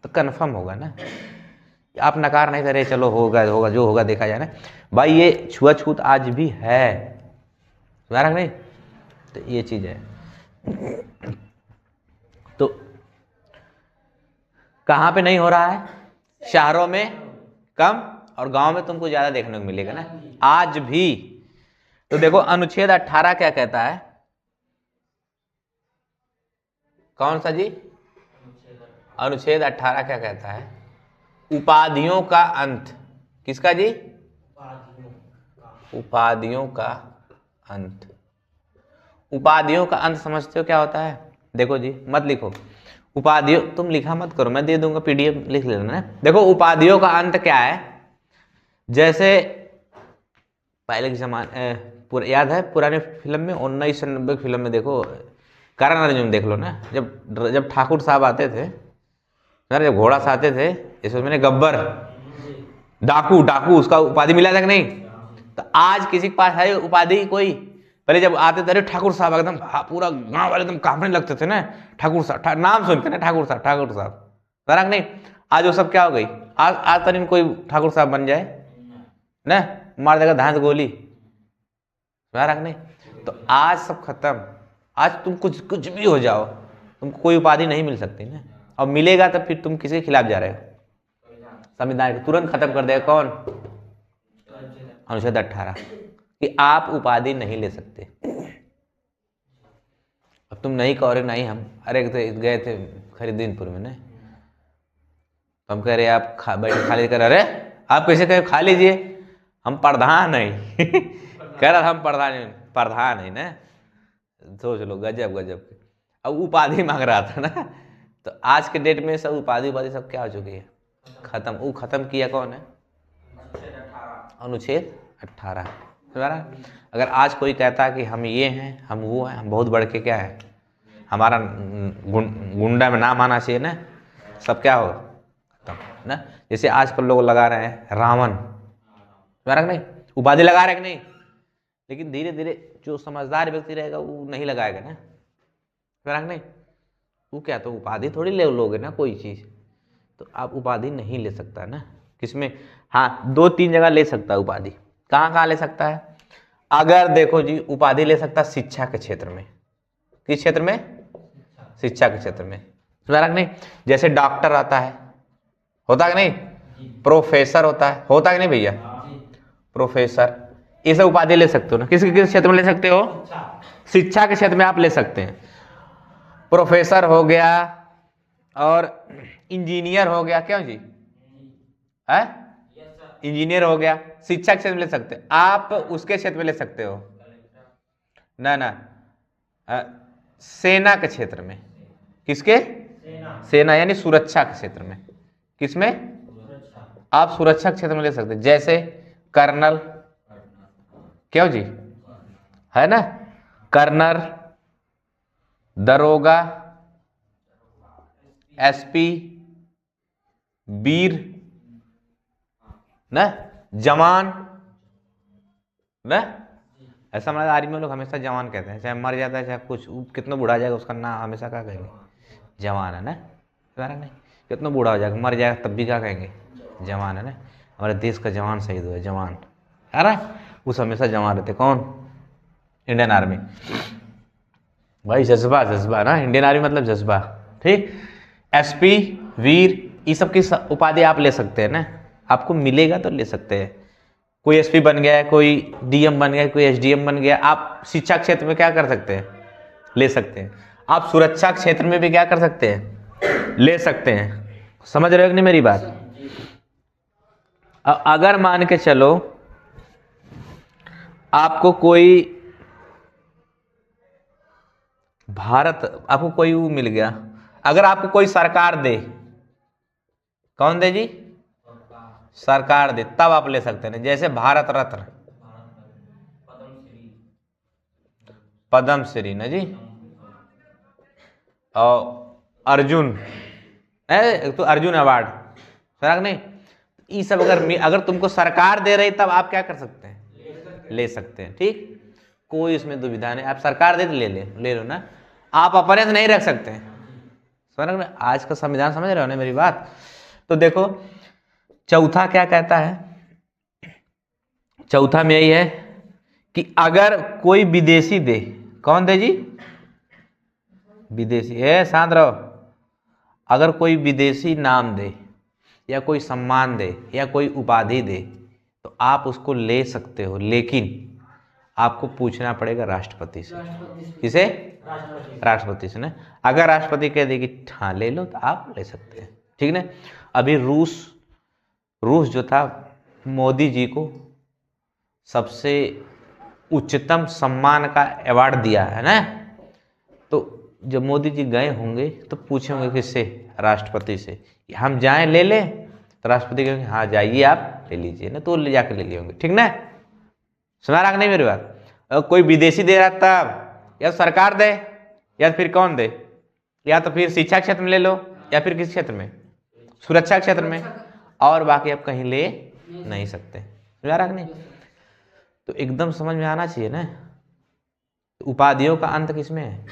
तो कन्फर्म होगा ना, आप नकार नहीं करे, चलो होगा जो होगा देखा जाए ना, भाई ये छुआछूत आज भी है, नहीं, तो ये चीज है। तो कहाँ पे नहीं हो रहा है, शहरों में कम और गांव में तुमको ज्यादा देखने को मिलेगा ना आज भी। तो देखो अनुच्छेद 18 क्या कहता है, कौन सा जी, अनुच्छेद 18 क्या कहता है, उपाधियों का अंत, किसका जी, उपाधियों का अंत। उपाधियों का अंत समझते हो क्या होता है, देखो जी मत लिखो उपाधियों, तुम लिखा मत करो, मैं दे दूंगा पीडीएफ, लिख लेना ना। देखो उपाधियों का अंत क्या है, जैसे पहले के जमाने याद है पुराने फिल्म में 1990 फिल्म में देखो, करण अर्जुन देख लो ना, जब ठाकुर साहब आते थे, जब घोड़ा से आते थे, इसमें गब्बर डाकू उसका उपाधि मिला था कि नहीं। तो आज किसी के पास है उपाधि कोई, पहले जब आते थे ठाकुर साहब एकदम पूरा गांव वाले एकदम कांपने लगते थे ना, ठाकुर साहब नाम सुनते ना, ठाकुर साहब फर्क नहीं। आज वो सब क्या हो गई, आज तक कोई ठाकुर साहब बन जाए ना, मार देगा धांस गोली, फर्क नहीं। तो आज सब खत्म, आज तुम कुछ भी हो जाओ, तुमको कोई उपाधि नहीं मिल सकती ना, और मिलेगा तो फिर तुम किसके खिलाफ जा रहे हो, संविधान को तुरंत खत्म कर देगा कौन, अनुच्छेद 18, कि आप उपाधि नहीं ले सकते। अब तुम नहीं कहोगे नहीं, हम अरे गए थे खरीदीनपुर में ना, तो हम कह रहे आप खा लीजिए, अरे आप कैसे कहे खा लीजिए, हम प्रधान नहीं कह रहा हम प्रधान है ना, सोच लो गजब के, अब उपाधि मांग रहा था ना। तो आज के डेट में सब उपाधि सब क्या हो चुकी है, खत्म। वो खत्म किया कौन है, अनुच्छेद 18। अगर आज कोई कहता है कि हम ये हैं, हम वो हैं, हम बहुत बढ़ के क्या है, हमारा गुंडा में नाम आना चाहिए ना, सब क्या हो खत्म ना। जैसे आजकल लोग लगा रहे हैं रावण, नहीं उपाधि लगा रहे कि नहीं, लेकिन धीरे धीरे जो समझदार व्यक्ति रहेगा वो नहीं लगाएगा ना, नहीं वो क्या, तो उपाधि थोड़ी ले लोगे ना कोई चीज, तो आप उपाधि नहीं ले सकता ना, किसमें, हाँ 2-3 जगह ले सकता है उपाधि, कहाँ ले सकता है, अगर देखो जी उपाधि ले सकता शिक्षा के क्षेत्र में, किस क्षेत्र में, शिक्षा के क्षेत्र में, नहीं, जैसे डॉक्टर आता है, होता है कि नहीं, प्रोफेसर होता है कि नहीं भैया? प्रोफेसर, ये सब उपाधि ले सकते हो ना। किस क्षेत्र में ले सकते हो? शिक्षा के क्षेत्र में आप ले सकते हैं। प्रोफेसर हो गया और इंजीनियर हो गया, क्यों जी है? इंजीनियर हो गया, शिक्षा के क्षेत्र में ले सकते हैं आप। उसके क्षेत्र में ले सकते हो ना सेना के क्षेत्र में। किसके? सेना यानी सुरक्षा के क्षेत्र में। किसमें? आप सुरक्षा के क्षेत्र में ले सकते हैं, जैसे कर्नल, क्यों जी, है ना, कर्नल, दरोगा, एसपी, वीर ना, जवान ना। ऐसा हमारे आर्मी में लोग हमेशा जवान कहते हैं, चाहे मर जाता है चाहे कुछ, कितना बूढ़ा जाएगा उसका नाम हमेशा क्या कहेंगे? जवान है ना। नहीं, कितना बूढ़ा हो जाएगा मर जाएगा तब भी क्या कहेंगे? जवान है ना। हमारे देश का जवान शहीद हुआ, जवान है ना, उस हमेशा जवान रहते। कौन? Indian army. भाई जज्बा ना, इंडियन आर्मी मतलब जज्बा, ठीक। एसपी, वीर, ये सब की उपाधि आप ले सकते हैं ना, आपको मिलेगा तो ले सकते हैं। कोई एसपी बन गया है, कोई डीएम बन गया, कोई एसडीएम बन गया, आप शिक्षा क्षेत्र में क्या कर सकते हैं? ले सकते हैं। आप सुरक्षा क्षेत्र में भी क्या कर सकते हैं? ले सकते हैं। समझ रहे हो कि नहीं मेरी बात? अगर मान के चलो आपको कोई आपको कोई वो मिल गया, अगर आपको कोई सरकार दे, कौन दे जी? सरकार दे, तब आप ले सकते हैं। जैसे भारत रत्न, पद्मश्री ना जी, और अर्जुन तो अर्जुन अवार्ड, नहीं, ये सब अगर तुमको सरकार दे रही तब आप क्या कर सकते हैं? ले सकते हैं, ठीक। कोई इसमें दुविधा नहीं, आप सरकार दे तो ले लो ना, आप अपने से नहीं रख सकते हैं। समझ रहे? आज का संविधान समझ रहे हो ना मेरी बात? तो देखो चौथा क्या कहता है, चौथा में यही है कि अगर कोई विदेशी दे, कौन दे जी? विदेशी है, शांत रहो। अगर कोई विदेशी नाम दे या कोई सम्मान दे या कोई उपाधि दे तो आप उसको ले सकते हो, लेकिन आपको पूछना पड़ेगा राष्ट्रपति से। किसे? राष्ट्रपति से ना। अगर राष्ट्रपति कह दे कि हाँ ले लो तो आप ले सकते हैं, ठीक ना। अभी रूस जो था, मोदी जी को सबसे उच्चतम सम्मान का अवार्ड दिया है ना। तो जब मोदी जी गए होंगे तो पूछे होंगे किससे? राष्ट्रपति से, हम जाएं ले लें? तो राष्ट्रपति कहेंगे हाँ जाइए आप ले लीजिए ना, तो ले जाकर ले लिए होंगे, ठीक ना। सुना रहा नहीं मेरी बात? अगर कोई विदेशी दे रहा तब या सरकार दे या फिर कौन दे, या तो फिर शिक्षा क्षेत्र में ले लो या फिर किस क्षेत्र में? सुरक्षा क्षेत्र में, और बाकी आप कहीं ले नहीं सकते। समझ रहा नहीं? तो एकदम समझ में आना चाहिए ना। उपाधियों का अंत किसमें है?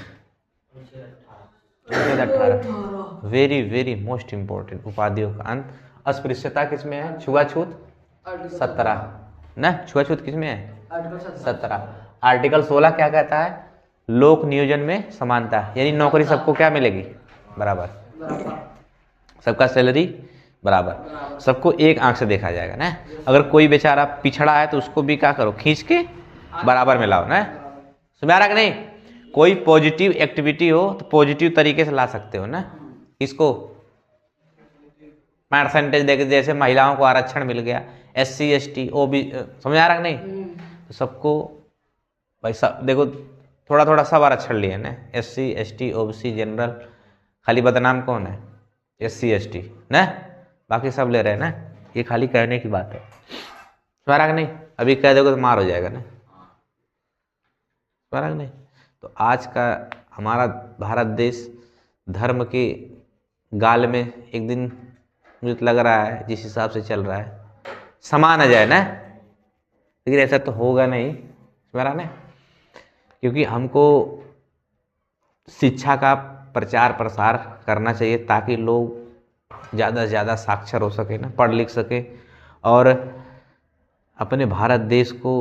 18। वेरी वेरी मोस्ट इंपॉर्टेंट, उपाधियों का अंत। अस्पृश्यता किसमें है? छुआछूत 17 ना। छुआछूत किसमें है? 17। आर्टिकल 16 क्या कहता है? लोक नियोजन में समानता, यानी नौकरी सबको क्या मिलेगी? बराबर, सबका सैलरी बराबर, सबको एक आंख से देखा जाएगा ना। अगर कोई बेचारा पिछड़ा है तो उसको भी क्या करो? खींच के बराबर में लाओ ना। समझ रहा कि नहीं? कोई पॉजिटिव एक्टिविटी हो तो पॉजिटिव तरीके से ला सकते हो ना। इसको परसेंटेज देके, जैसे महिलाओं को आरक्षण मिल गया, SC ST OB, समझ आ रहा कि नहीं? तो सबको भाई सब देखो, थोड़ा थोड़ा सब आरक्षण लिए ना, SC ST OBC जनरल, खाली बदनाम कौन है? SC ST ना, बाकी सब ले रहे हैं ना। ये खाली कहने की बात है, समझ रहा कि नहीं? अभी कह दोगे तो मार हो जाएगा ना, समझ रहा कि नहीं? तो आज का हमारा भारत देश धर्म के गाल में एक दिन मुझे लग रहा है जिस हिसाब से चल रहा है समान आ जाए ना, लेकिन ऐसा तो होगा नहीं, समझ रहा ना। क्योंकि हमको शिक्षा का प्रचार प्रसार करना चाहिए ताकि लोग ज़्यादा से ज़्यादा साक्षर हो सके ना, पढ़ लिख सके, और अपने भारत देश को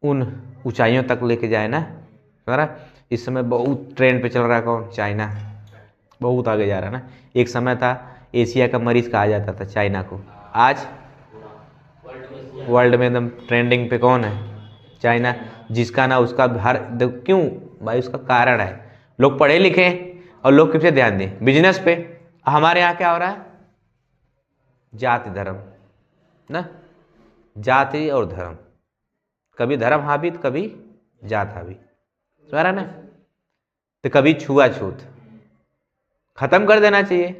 उन ऊंचाइयों तक लेके जाए ना। समझ रहा? इस समय बहुत ट्रेंड पे चल रहा है कौन? चाइना बहुत आगे जा रहा है ना। एक समय था एशिया का मरीज कहा जाता था चाइना को, आज वर्ल्ड में एकदम ट्रेंडिंग पे कौन है? चाइना। जिसका ना उसका हर क्यों भाई? उसका कारण है लोग पढ़े लिखे और लोग किस पे ध्यान दें? बिजनेस पे। हमारे यहाँ क्या हो रहा है? जाति धर्म ना, जाति और धर्म, कभी धर्म हावी तो कभी जात हावी, समझ रहा ना? तो कभी छुआछूत खत्म कर देना चाहिए,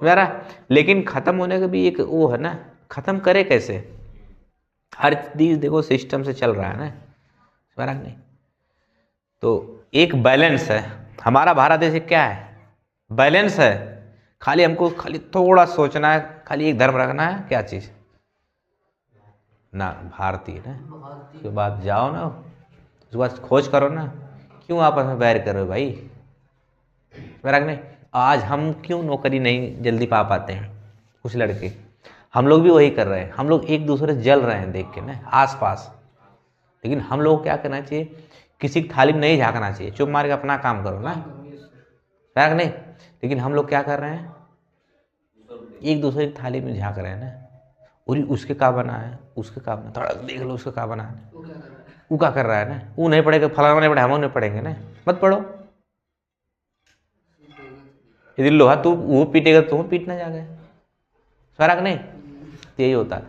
समझ रहा? लेकिन खत्म होने का भी एक वो है ना, खत्म करे कैसे? हर चीज देखो सिस्टम से चल रहा है ना, समझ रहा नहीं? तो एक बैलेंस है। हमारा भारत देश क्या है? बैलेंस है। खाली हमको खाली थोड़ा सोचना है, खाली एक धर्म रखना है। क्या चीज ना? भारतीय ना। उसके बाद जाओ ना, उसके बाद खोज करो ना, क्यों आपस में बैर कर रहे हो भाई? मेरा नहीं, आज हम क्यों नौकरी नहीं जल्दी पा पाते हैं? कुछ लड़के, हम लोग भी वही कर रहे हैं। हम लोग एक दूसरे से जल रहे हैं देख के ना आसपास। लेकिन हम लोग क्या करना चाहिए? किसी की थाली में नहीं झांकना चाहिए, चुप मार के अपना काम करो ना, मेरा नहीं। लेकिन हम लोग क्या कर रहे हैं? एक दूसरे की थाली में झांक रहे हैं ना, और उसके का बना है, उसके का बना, थोड़ा देख लो उसके का बना है, वो क्या कर रहा है ना, वो नहीं पढ़ेगा, फलाना नहीं पढ़े, हम नहीं पढ़ेंगे ना, मत पढ़ो। यदि लोहा तू वो पीटेगा तो पीटना जा गए, फर्क नहीं। यही होता है।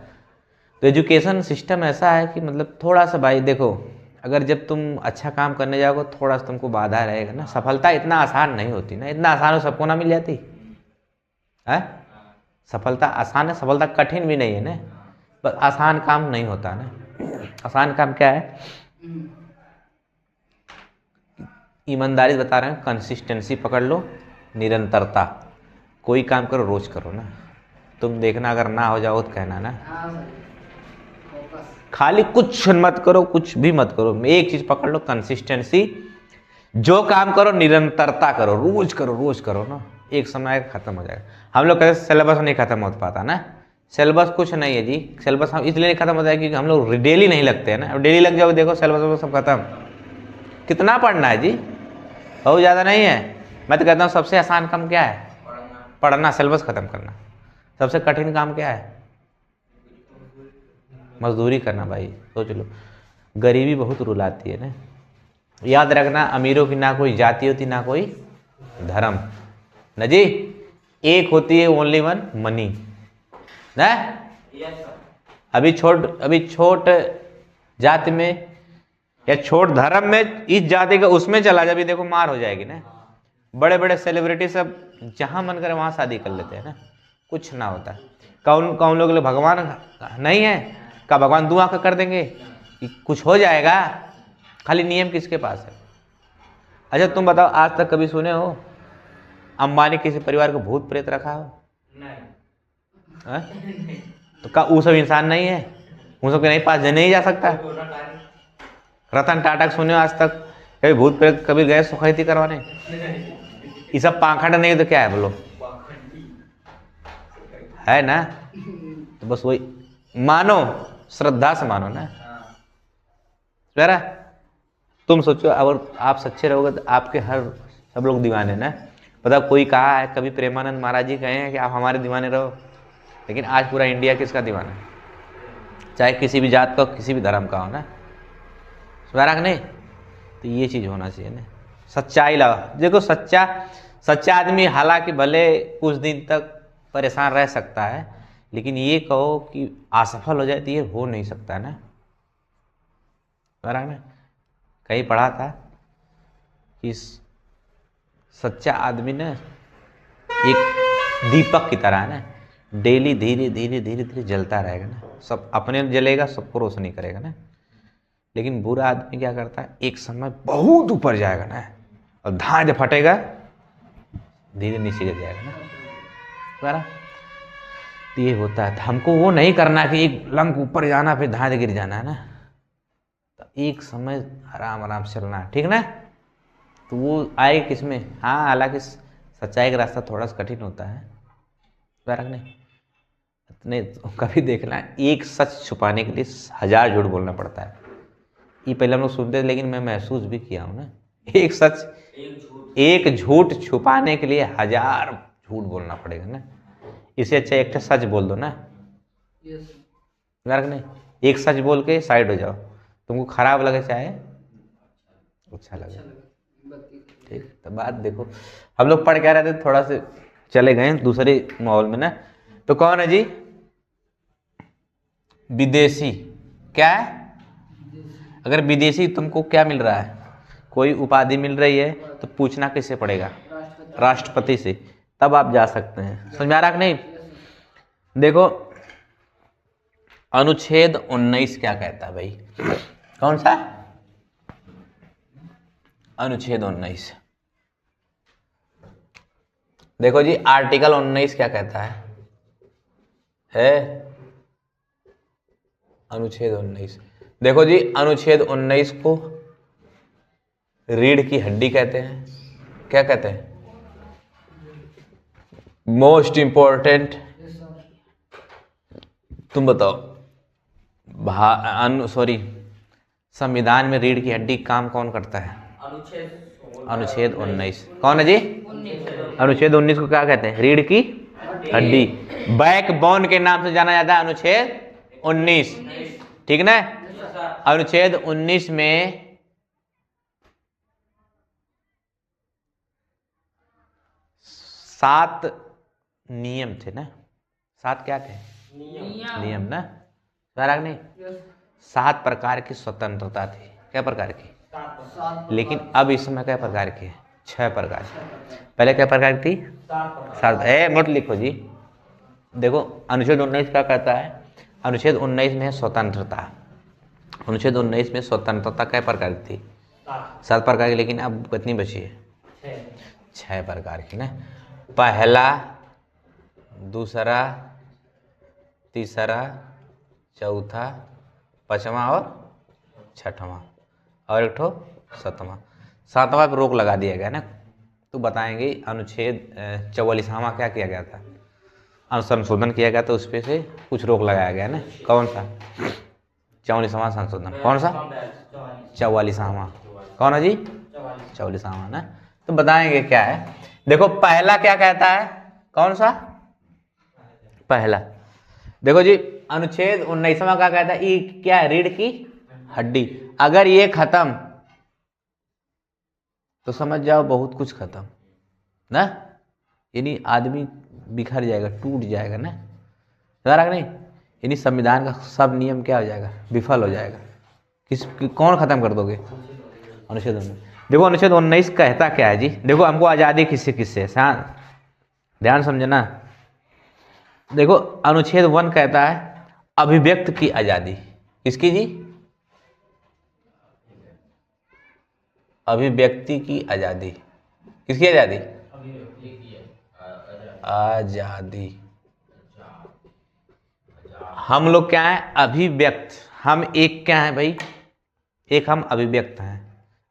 तो एजुकेशन सिस्टम ऐसा है कि मतलब थोड़ा सा भाई देखो, अगर जब तुम अच्छा काम करने जाओगे थोड़ा सा तुमको बाधा रहेगा ना। सफलता इतना आसान नहीं होती ना, इतना आसान हो सबको ना मिल जाती है। सफलता आसान है, सफलता कठिन भी नहीं है ना, बस आसान काम नहीं होता ना। आसान काम क्या है? ईमानदारी बता रहे हैं, कंसिस्टेंसी पकड़ लो, निरंतरता। कोई काम करो रोज करो ना, तुम देखना अगर ना हो जाओ तो कहना ना। खाली कुछ मत करो, कुछ भी मत करो, एक चीज पकड़ लो, कंसिस्टेंसी। जो काम करो निरंतरता करो, रोज करो ना, एक समय खत्म हो जाएगा। हम लोग कहते सिलेबस नहीं खत्म हो पाता ना, सिलेबस कुछ नहीं है जी। सिलेबस हम इसलिए नहीं खत्म होता है क्योंकि हम लोग डेली नहीं लगते हैं ना। अब डेली लग जाओ देखो सिलेबस सब खत्म। कितना पढ़ना है जी? बहुत ज़्यादा नहीं है। मैं तो कहता हूँ सबसे आसान काम क्या है? पढ़ना, सिलेबस खत्म करना। सबसे कठिन काम क्या है? मजदूरी करना भाई। सोच लो, गरीबी बहुत रुलाती है ना। याद रखना, अमीरों की ना कोई जाति होती ना कोई धर्म ना जी, एक होती है ओनली वन मनी ना। अभी छोट जाति में या छोट धर्म में, इस जाति का उसमें चला जा, अभी देखो मार हो जाएगी ना। बड़े बड़े सेलिब्रिटी सब जहां मन करे वहां शादी कर लेते हैं ना, कुछ ना होता। कौन लोग भगवान नहीं है का? भगवान दुआ कर देंगे कि कुछ हो जाएगा? खाली नियम किसके पास है? अच्छा तुम बताओ, आज तक कभी सुने हो अंबानी किसी परिवार को भूत प्रेत रखा हो? नहीं। तो का वो सब इंसान नहीं है? उन सबके नहीं पास नहीं जा सकता? रतन टाटा सुने हो आज तक कभी भूत प्रेत कभी गए सुखैती करवाने? ये सब पाखंड नहीं तो क्या है बोलो? है ना? तो बस वही मानो, श्रद्धा से मानो ना। जरा तुम सोचो, अगर आप सच्चे रहोगे तो आपके हर सब लोग दीवाने ना। पता कोई कहा है कभी, प्रेमानंद महाराज जी कहे हैं कि आप हमारे दीवाने रहो, लेकिन आज पूरा इंडिया किसका दीवाना है? चाहे किसी भी जात का, किसी भी धर्म का हो ना, स्मरण नहीं। तो ये चीज होना चाहिए ना, सच्चाई लाओ। देखो सच्चा आदमी हालांकि भले कुछ दिन तक परेशान रह सकता है, लेकिन ये कहो कि असफल हो जाए तो ये हो नहीं सकता ना। स्मरण कहीं पढ़ा था कि सच्चा आदमी ना एक दीपक की तरह है ना, डेली धीरे धीरे जलता रहेगा ना। सब अपने जलेगा, सबको रोशनी करेगा ना। लेकिन बुरा आदमी क्या करता है, एक समय बहुत ऊपर जाएगा ना, और धांज फटेगा, धीरे नीचे गिर जाएगा ना। बरा तो ये होता है। हमको वो नहीं करना कि एक लंक ऊपर जाना फिर धांज गिर जाना है ना। तो एक समय आराम से चलना है, ठीक ना। तो वो आए किसमें? हाँ, हालांकि सच्चाई का रास्ता थोड़ा सा कठिन होता है, फर्क नहीं। तो कभी देखना, एक सच छुपाने के लिए 1000 झूठ बोलना पड़ता है। ये पहले हम लोग सुनते थे, लेकिन मैं महसूस भी किया हूँ ना। एक झूठ छुपाने के लिए 1000 झूठ बोलना पड़ेगा ना। इससे अच्छा एक सच बोल दो ना। समझा नहीं? एक सच बोल के साइड हो जाओ, तुमको खराब लगे चाहे अच्छा लगे, ठीक। तो बात देखो, हम लोग पढ़ क्या रहे थे, थोड़ा से चले गए दूसरे माहौल में ना। तो कौन है जी? विदेशी। क्या है? अगर विदेशी तुमको क्या मिल रहा है, कोई उपाधि मिल रही है, तो पूछना किससे पड़ेगा? राष्ट्रपति से, तब आप जा सकते हैं। समझ में आ रहा कि नहीं? देखो अनुच्छेद 19 क्या कहता है भाई? कौन सा? अनुच्छेद 19। देखो जी आर्टिकल 19 क्या कहता है अनुच्छेद 19। देखो जी अनुच्छेद 19 को रीढ़ की हड्डी कहते हैं। क्या कहते हैं? Most important. तुम बताओ, सॉरी, संविधान में रीढ़ की हड्डी काम कौन करता है? अनुच्छेद 19। कौन है जी? अनुच्छेद 19 को क्या कहते हैं? रीढ़ की हड्डी, बैकबोन के नाम से जाना जाता है अनुच्छेद 19, ठीक ना? अनुच्छेद 19 में 7 नियम थे ना? 7 क्या थे? नियम ना? सारा नहीं? 7 प्रकार की स्वतंत्रता थी। क्या प्रकार की? लेकिन अब इसमें क्या प्रकार की? 6 प्रकार की। पहले क्या प्रकार की थी? 7। नोट लिखो जी। देखो अनुच्छेद 19 क्या कहता है? अनुच्छेद 19 में है स्वतंत्रता। अनुच्छेद 19 में स्वतंत्रता क्या प्रकार की थी? 7 प्रकार की। लेकिन अब कितनी बची है? 6 प्रकार की ना? पहला, दूसरा, तीसरा, चौथा, पांचवा और छठवां, और एक ठो सातवां। 7वां पे रोक लगा दिया गया ना? तो बताएंगे अनुच्छेद 44वां क्या किया गया था? संशोधन किया गया, तो उस पे से कुछ रोक लगाया गया ना? कौन सा? 44वां संशोधन। कौन सा? 44वां। कौन है जी? 44वां ना? तो बताएंगे क्या है। देखो पहला क्या कहता है? कौन सा? पहला देखो जी अनुच्छेद 19वां क्या कहता है? ये क्या है? रीढ़ की हड्डी। अगर ये खत्म तो समझ जाओ बहुत कुछ खत्म ना? यानी आदमी बिखर जाएगा, टूट जाएगा ना? समझ नहीं? यानी संविधान का सब नियम क्या हो जाएगा? विफल हो जाएगा। कौन खत्म कर दोगे? अनुच्छेद 19। देखो अनुच्छेद 19 कहता क्या है जी? देखो हमको आज़ादी किससे किससे, ध्यान समझना। देखो अनुच्छेद 1 कहता है अभिव्यक्त की आज़ादी। किसकी जी? अभिव्यक्ति की आज़ादी। किसकी आज़ादी? आज़ादी। हम लोग क्या है? अभिव्यक्त। हम एक क्या है भाई? एक हम अभिव्यक्त हैं।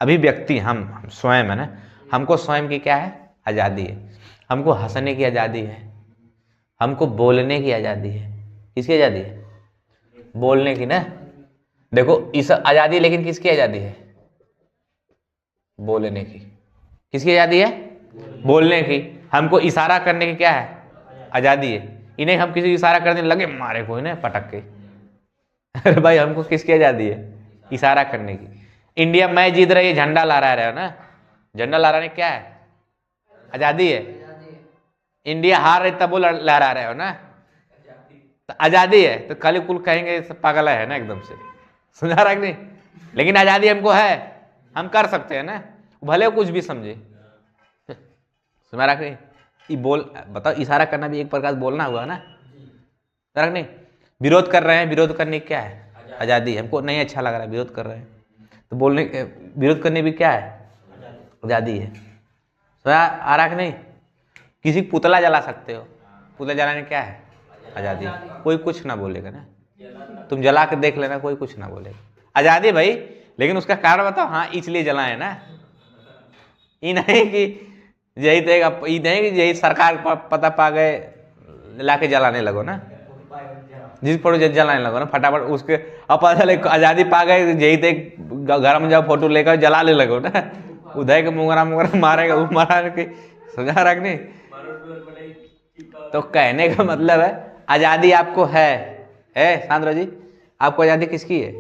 अभिव्यक्ति हम स्वयं है ना? हमको स्वयं की क्या है? आज़ादी है। हमको हंसने की आज़ादी है, हमको बोलने की आज़ादी है। किसकी आज़ादी है? बोलने की ना? देखो इस आज़ादी, लेकिन किसकी आज़ादी है? बोलने की। किसकी आज़ादी है? बोलने की। हमको इशारा करने की क्या है? आज़ादी है। इन्हें हम किसी इशारा करने लगे, मारे कोई ना पटक के। अरे भाई हमको किसकी आज़ादी है? इशारा करने की। इंडिया मैच जीत रही है, झंडा लहरा रहे हो ना? झंडा लहराने क्या है? आज़ादी है। इंडिया हार रही तब वो लहरा रहे हो ना? तो आज़ादी है। तो कल कुल कहेंगे सब पागल है ना एकदम से। समझा रहा कि नहीं? लेकिन आज़ादी हमको है, हम कर सकते हैं ना? भले कुछ भी समझे। समझा रहा कि नहीं? ये बोल बताओ, इशारा करना भी एक प्रकार बोलना हुआ ना? समझा नहीं? विरोध कर रहे हैं, विरोध करने की क्या है? आज़ादी। हमको नहीं अच्छा लग रहा है, विरोध कर रहे हैं, तो बोलने विरोध करने भी क्या है? आज़ादी है। समझा आ रहा कि नहीं? किसी पुतला जला सकते हो, पुतला जलाने क्या है? आज़ादी। कोई कुछ ना बोलेगा ना? तुम जला के देख लेना, कोई कुछ ना बोलेगा। आज़ादी भाई। लेकिन उसका कारण बताओ। हाँ इसलिए जलाए ना? ये नहीं कि यही देगा, ये नहीं कि यही सरकार पता पा गए ला के जलाने लगो ना? जिस फोटो जलाने लगो ना फटाफट, उसके अब पता चले आज़ादी पा गए, यही देख घर में जाओ फोटो लेकर जलाने लगो ना? उदय के मुंगरा मुंगरा मारेगा वो मारा के। समझा रख नहीं? तो कहने का मतलब है आज़ादी आपको है, है सांद्र जी, आपको आजादी किसकी है?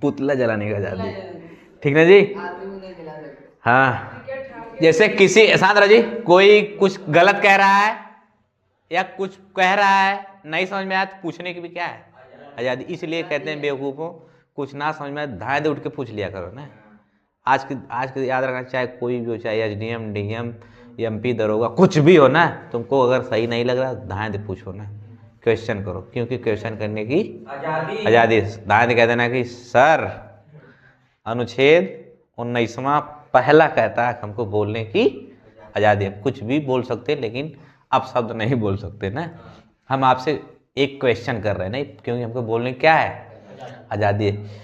पुतला जलाने का आजादी, ठीक ना जी? हाँ, जैसे किसी सांद्र जी कोई कुछ गलत कह रहा है या कुछ कह रहा है नहीं समझ में आया तो पूछने की भी क्या है? आजादी। इसलिए कहते हैं बेवकूफ़ों, कुछ ना समझ में धाए दे उठ के पूछ लिया करो ना। आज के याद रखना, चाहे कोई भी हो, चाहे एसडीएम, डीएम, एमपी, दरोगा, कुछ भी हो ना, तुमको अगर सही नहीं लग रहा धाए दे पूछो ना, क्वेश्चन करो, क्योंकि क्वेश्चन करने की आजादी। धाए दे कह देना कि सर अनुच्छेद 19वां पहला कहता है हमको बोलने की आजादी है। कुछ भी बोल सकते लेकिन आप शब्द नहीं बोल सकते ना। हम आपसे एक क्वेश्चन कर रहे हैं नहीं, क्योंकि हमको बोलने क्या है? आजादी है।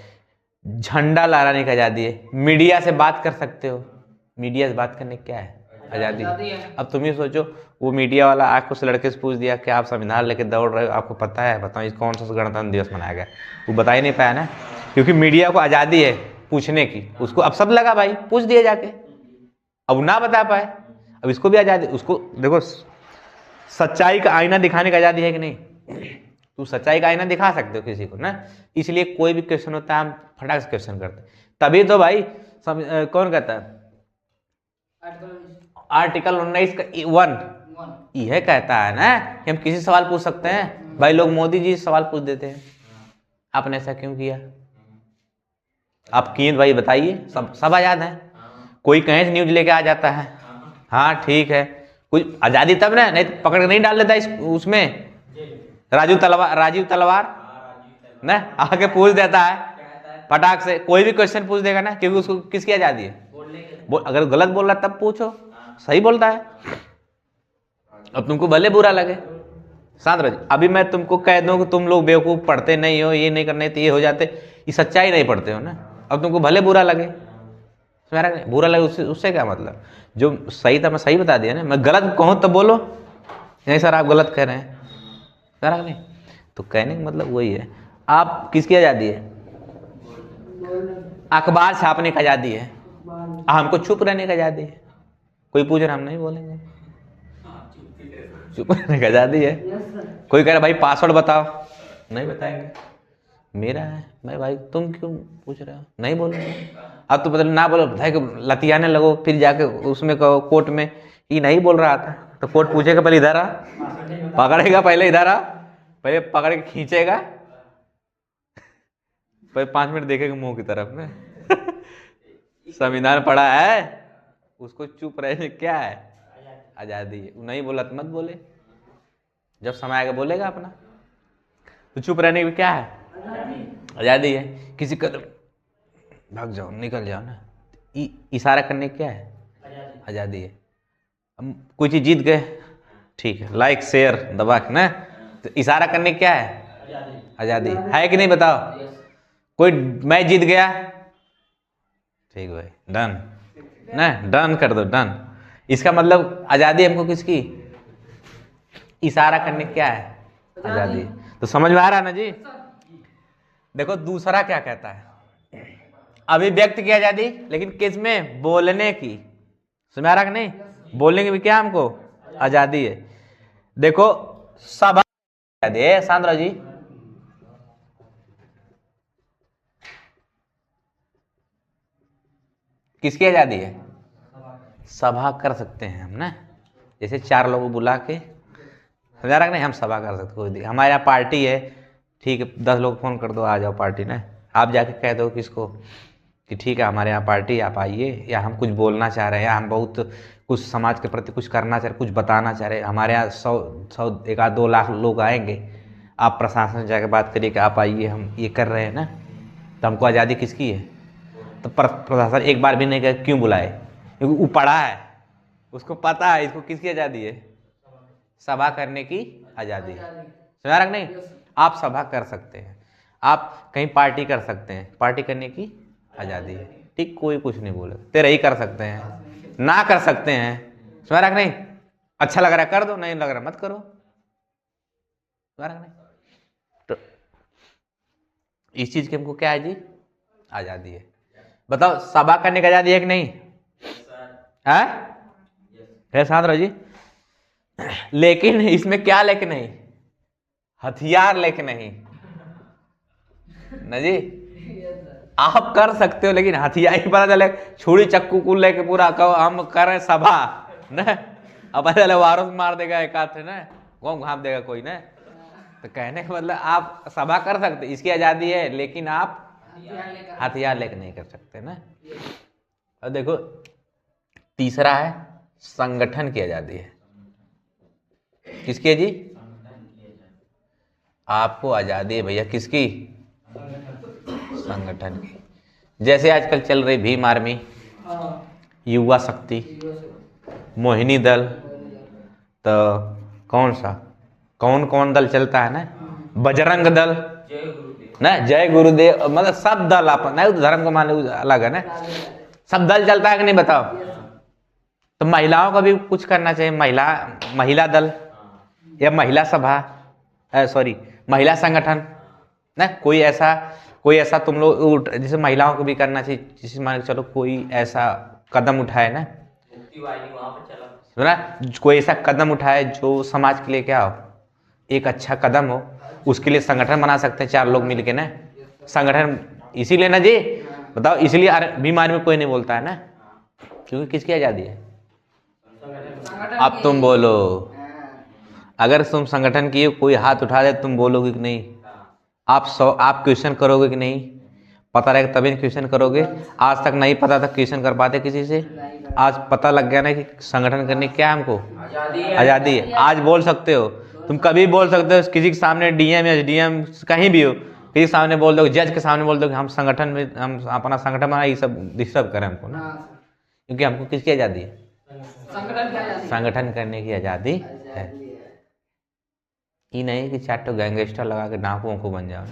झंडा लहराने की आजादी है। मीडिया से बात कर सकते हो, मीडिया से बात करने की क्या है? आजादी है। अब तुम ही सोचो, वो मीडिया वाला आके उस लड़के से पूछ दिया कि आप संविधान लेके दौड़ रहे हो, आपको पता है, बताओ इस कौन सा गणतंत्र दिवस मनाया गया? वो बता ही नहीं पाया ना, क्योंकि मीडिया को आजादी है पूछने की। उसको अब सब लगा भाई पूछ दिया जाके, अब ना बता पाए। अब इसको भी आजादी, उसको देखो सच्चाई का आईना दिखाने की आजादी है कि नहीं? तू सच्चाई का आईना दिखा सकते हो किसी को ना, इसलिए कोई भी क्वेश्चन होता है हम फटाक से क्वेश्चन करते हैं। तभी तो भाई कौन कहता है? आर्टिकल 19 का 1 यह कहता है ना कि हम किसी सवाल पूछ सकते हैं। भाई लोग मोदी जी सवाल पूछ देते हैं, आपने ऐसा क्यों किया? आप किए भाई बताइए, सब आजाद है। कोई कहीं से न्यूज लेके आ जाता है, हाँ ठीक है, कुछ आजादी तब ना, नहीं तो पकड़ के नहीं डाल देता इस उसमें। राजीव तलवार ना आके पूछ देता है फटाक से, कोई भी क्वेश्चन पूछ देगा ना, क्योंकि उसको किसकी आजादी है? अगर गलत बोल रहा तब पूछो, सही बोलता है। अब तुमको भले बुरा लगे सांद्र जी, अभी मैं तुमको कह दूं कि तुम लोग बेवकूफ, पढ़ते नहीं हो, ये नहीं करने तो ये हो जाते, ये सच्चाई नहीं पढ़ते हो ना। अब तुमको भले बुरा लगे, बुरा लगे उससे क्या मतलब? जो सही था मैं सही बता दिया ना। मैं गलत कहूँ तो बोलो नहीं सर आप गलत कह रहे हैं, कह नहीं, तो कहने का मतलब वही है। आप किसकी आजादी है? अखबार छापने की आजादी है, हमको चुप रहने की आजादी है। कोई पूछ रहा हम नहीं बोलेंगे, चुप रहने की आजादी है। कोई कह रहा भाई पासवर्ड बताओ, नहीं बताएंगे, मेरा है। मैं भाई तुम क्यों पूछ रहे हो? नहीं बोलेंगे। अब तो मतलब ना बोलो भाई लतियाने लगो, फिर जाके उसमें कहो कोर्ट में ये नहीं बोल रहा था, तो कोर्ट पूछेगा पहले इधर आ, पकड़ेगा पहले इधर आ, पहले पकड़ के खींचेगा, पहले 5 मिनट देखेगा मुंह की तरफ में संविधान पढ़ा है, उसको चुप रहने क्या है? आजादी है। नहीं बोला तो मत बोले, जब समय आएगा बोलेगा अपना। तो चुप रहने की क्या है? आजादी है। किसी कदम भाग जाओ, निकल जाओ ना, इशारा करने क्या है? आजादी है। हम कोई चीज जीत गए, ठीक है, लाइक शेयर दबा के ना, तो इशारा करने क्या है? आजादी है कि नहीं बताओ? कोई मैच जीत गया, ठीक भाई डन ना, डन कर दो, डन। इसका मतलब आजादी हमको किसकी? इशारा करने क्या है? आजादी। तो समझ में आ रहा है ना जी? देखो दूसरा क्या कहता है, अभिव्यक्ति की आजादी, लेकिन किस में? बोलने की। समझ आ रहा कि नहीं? बोलने की भी क्या हमको आजादी है। देखो सभा आजादी है सांद्रा जी, किसकी आजादी है? सभा कर सकते हैं हम ना, जैसे 4 लोगों बुला के, समझा रहा कि नहीं, हम सभा कर सकते। कोई हमारे यहाँ पार्टी है, ठीक है, 10 लोग फोन कर दो आ जाओ पार्टी ना, आप जाके कह दो किसको कि ठीक है हमारे यहाँ पार्टी, आप आइए, या हम कुछ बोलना चाह रहे हैं, या हम बहुत कुछ समाज के प्रति कुछ करना चाह रहे, कुछ बताना चाह रहे हैं, हमारे यहाँ 100 1 आध 2 लाख लोग आएंगे, आप प्रशासन से जाकर बात करिए कि आप आइए हम ये कर रहे हैं ना, तो हमको आज़ादी किसकी है? तो प्रशासन एक बार भी नहीं कहे क्यों बुलाए, क्योंकि वो पढ़ा है, उसको पता है इसको किसकी आज़ादी है? सभा करने की आज़ादी। समझा रहा नहीं? आप सभा कर सकते हैं, आप कहीं पार्टी कर सकते हैं, पार्टी करने की आज़ादी है, ठीक, कोई कुछ नहीं बोले, तेरे ही कर सकते हैं, ना कर सकते हैं। समझ रहा नहीं? अच्छा लग रहा है कर दो, नहीं लग रहा मत करो। समझ रहा नहीं? तो इस चीज की हमको क्या है जी? आज़ादी है। बताओ सभा करने की आज़ादी है कि नहीं है? सांद्रा जी, लेकिन इसमें क्या लेके नहीं, हथियार लेके नहीं ना जी। आप कर सकते हो लेकिन हथियार ही पता चले छुरी चक्कू को लेके पूरा कहो हम कर रहे सभा न, अब पता चले वारों मार देगा एक हाथ ना, घूम घाप देगा कोई ना। तो कहने का मतलब आप सभा कर सकते, इसकी आजादी है, लेकिन आप हथियार लेके नहीं कर सकते ना। और देखो तीसरा है संगठन की आजादी है। किसकी है जी? आपको आजादी है भैया, किसकी? संगठन की। जैसे आजकल चल रही भीम आर्मी, युवा शक्ति, मोहिनी दल, तो कौन सा कौन कौन दल चलता है ना, बजरंग दल ना, जय गुरुदेव, मतलब सब दल आप नहीं, धर्म को माने अलग है ना, सब दल चलता है कि नहीं बताओ। तो महिलाओं का भी कुछ करना चाहिए, महिला दल या महिला सभा, सॉरी महिला संगठन ना, कोई ऐसा तुम लोग जैसे महिलाओं को भी करना चाहिए, जिसे मान के चलो कोई ऐसा कदम उठाए ना, कोई ऐसा कदम उठाए जो समाज के लिए क्या हो, एक अच्छा कदम हो, उसके लिए संगठन बना सकते हैं 4 लोग मिलके ना, संगठन। इसीलिए ना जी बताओ, इसलिए बीमारी में कोई नहीं बोलता है ना, क्योंकि किसकी आजादी है? अब तुम बोलो, अगर तुम संगठन किए कोई हाथ उठा दे तुम बोलोगे कि नहीं? आप क्वेश्चन करोगे कि नहीं? पता रहेगा तभी क्वेश्चन करोगे। आज तक नहीं पता था क्वेश्चन कर पाते किसी से, आज पता लग गया ना कि संगठन करने क्या है, हमको आजादी है। आज बोल सकते हो, तुम कभी बोल सकते हो किसी के सामने, डीएम एसडीएम कहीं भी हो, किसी के सामने बोल दो, जज के सामने बोल दो कि हम संगठन में, हम अपना संगठन बनाए, ये सब डिस्टर्ब करें हमको ना, क्योंकि हमको किसकी आजादी है? संगठन करने की आजादी है। ये नहीं कि 4 गैंगस्टर लगा के डाकू को बन जाओ,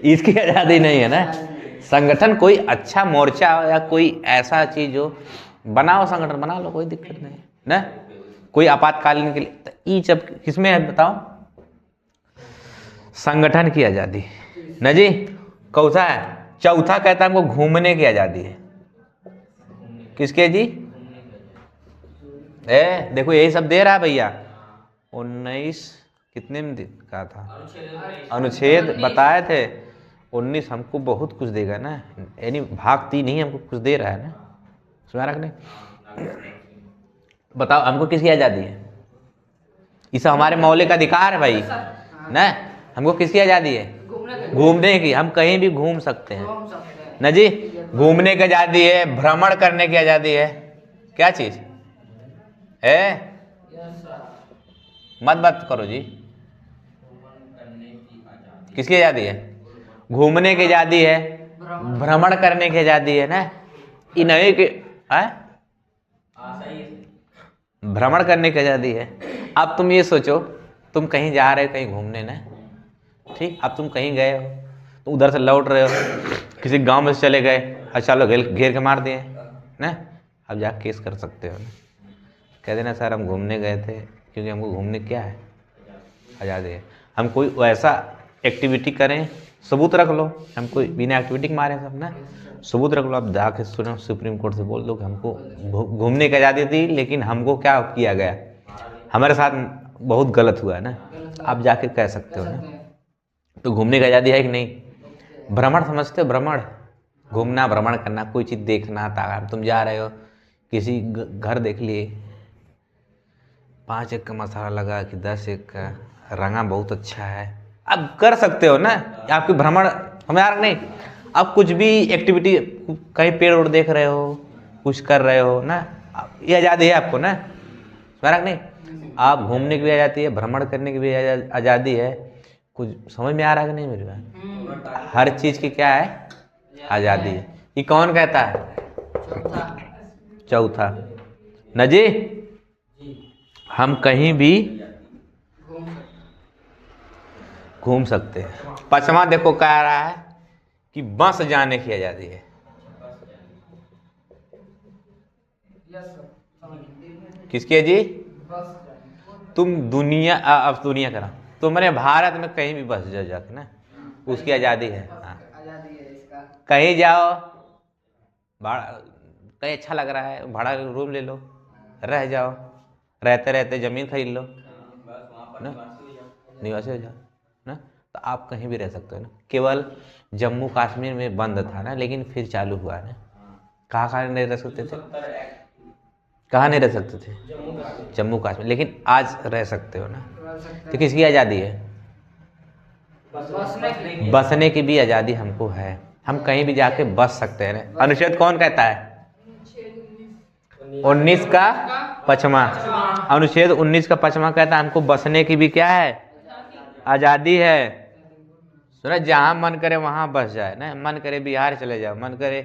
इसकी आजादी नहीं है ना। संगठन कोई अच्छा मोर्चा या कोई ऐसा चीज हो, बनाओ संगठन, बना लो, कोई दिक्कत नहीं ना। कोई आपातकालीन के लिए, तो ये सब किसमें है बताओ? संगठन की आजादी ना जी। कौथा है? चौथा कहता है हमको घूमने की आजादी है। किसके जी? देखो यही सब दे रहा है भैया। 19 कितने में कहा था? अनुच्छेद बताए थे 19 हमको बहुत कुछ देगा ना, यानी भाग 3 ही हमको कुछ दे रहा है ना, सुना रखने। बताओ हमको किसकी आजादी है? इसे हमारे मौलिक अधिकार है भाई ना। हमको किसकी आजादी है? घूमने की। हम कहीं भी घूम सकते हैं ना जी। घूमने की आजादी है, भ्रमण करने की आजादी है। क्या चीज है? मत बात करो जी। किसकी आजादी है? घूमने की आजादी है, भ्रमण करने की आजादी है ना। इन्हीं के भ्रमण करने की आजादी है। अब तुम ये सोचो, तुम कहीं जा रहे हो, कहीं घूमने ना, ठीक, अब तुम कहीं गए हो, तो उधर से लौट रहे हो, किसी गांव में से चले गए, अच्छा लो घेर के मार दिए ना, अब जाके केस कर सकते हो ना, कह देना सर हम घूमने गए थे, क्योंकि हमको घूमने क्या है, आज़ादी है। हम कोई वैसा एक्टिविटी करें, सबूत रख लो, हम कोई बिना एक्टिविटी के मारे सब ना, सबूत रख लो। आप जाके सुनो, सुप्रीम कोर्ट से बोल दो कि हमको घूमने की आज़ादी थी, लेकिन हमको क्या किया गया, हमारे साथ बहुत गलत हुआ है ना, आप जाके कह सकते हो ना। तो घूमने की आज़ादी है कि नहीं? भ्रमण समझते हो? भ्रमण, घूमना, भ्रमण करना, कोई चीज़ देखना, ताकि तुम जा रहे हो, किसी घर देख लिए, 5 एक का मसाला लगा कि 10 एक का, रंगा बहुत अच्छा है, अब कर सकते हो ना। आपकी भ्रमण हमारा नहीं, आप कुछ भी एक्टिविटी, कहीं पेड़ उड़ देख रहे हो, कुछ कर रहे हो ना, ये आज़ादी है आपको ना, हमारा नहीं। आप घूमने की भी आज़ादी है, भ्रमण करने की भी आज़ादी है। कुछ समझ में आ रहा है कि नहीं मेरी बात? हर चीज़ की क्या है? आज़ादी है। ये कौन कहता है? चौथा न जी। हम कहीं भी घूम सकते हैं। 5वां देखो कह रहा है कि बस जाने की आजादी है। किसकी है जी? तुम दुनिया, अब दुनिया करा, तुम्हारे भारत में कहीं भी बस जाके ना, उसकी आजादी है। हाँ, कहीं जाओ, भाड़ा कहीं अच्छा लग रहा है, भाड़ा रूम ले लो, रह जाओ, रहते रहते ज़मीन खरीद लो ना, निवासी हो जाओ ना, तो आप कहीं भी रह सकते हो ना। केवल जम्मू कश्मीर में बंद था ना, लेकिन फिर चालू हुआ ना। कहाँ कहाँ नहीं रह सकते थे, कहाँ नहीं रह सकते थे, जम्मू कश्मीर, लेकिन आज रह सकते हो ना। तो किसकी आज़ादी है, बसने की भी आज़ादी हमको है, हम कहीं भी जाके बस सकते हैं ना। अनुच्छेद कौन कहता है, 19 का 5वां, अनुच्छेद 19 का 5वां कहता है हमको बसने की भी क्या है, आज़ादी है। सुना, जहाँ मन करे वहाँ बस जाए ना, मन करे बिहार चले जाओ, मन करे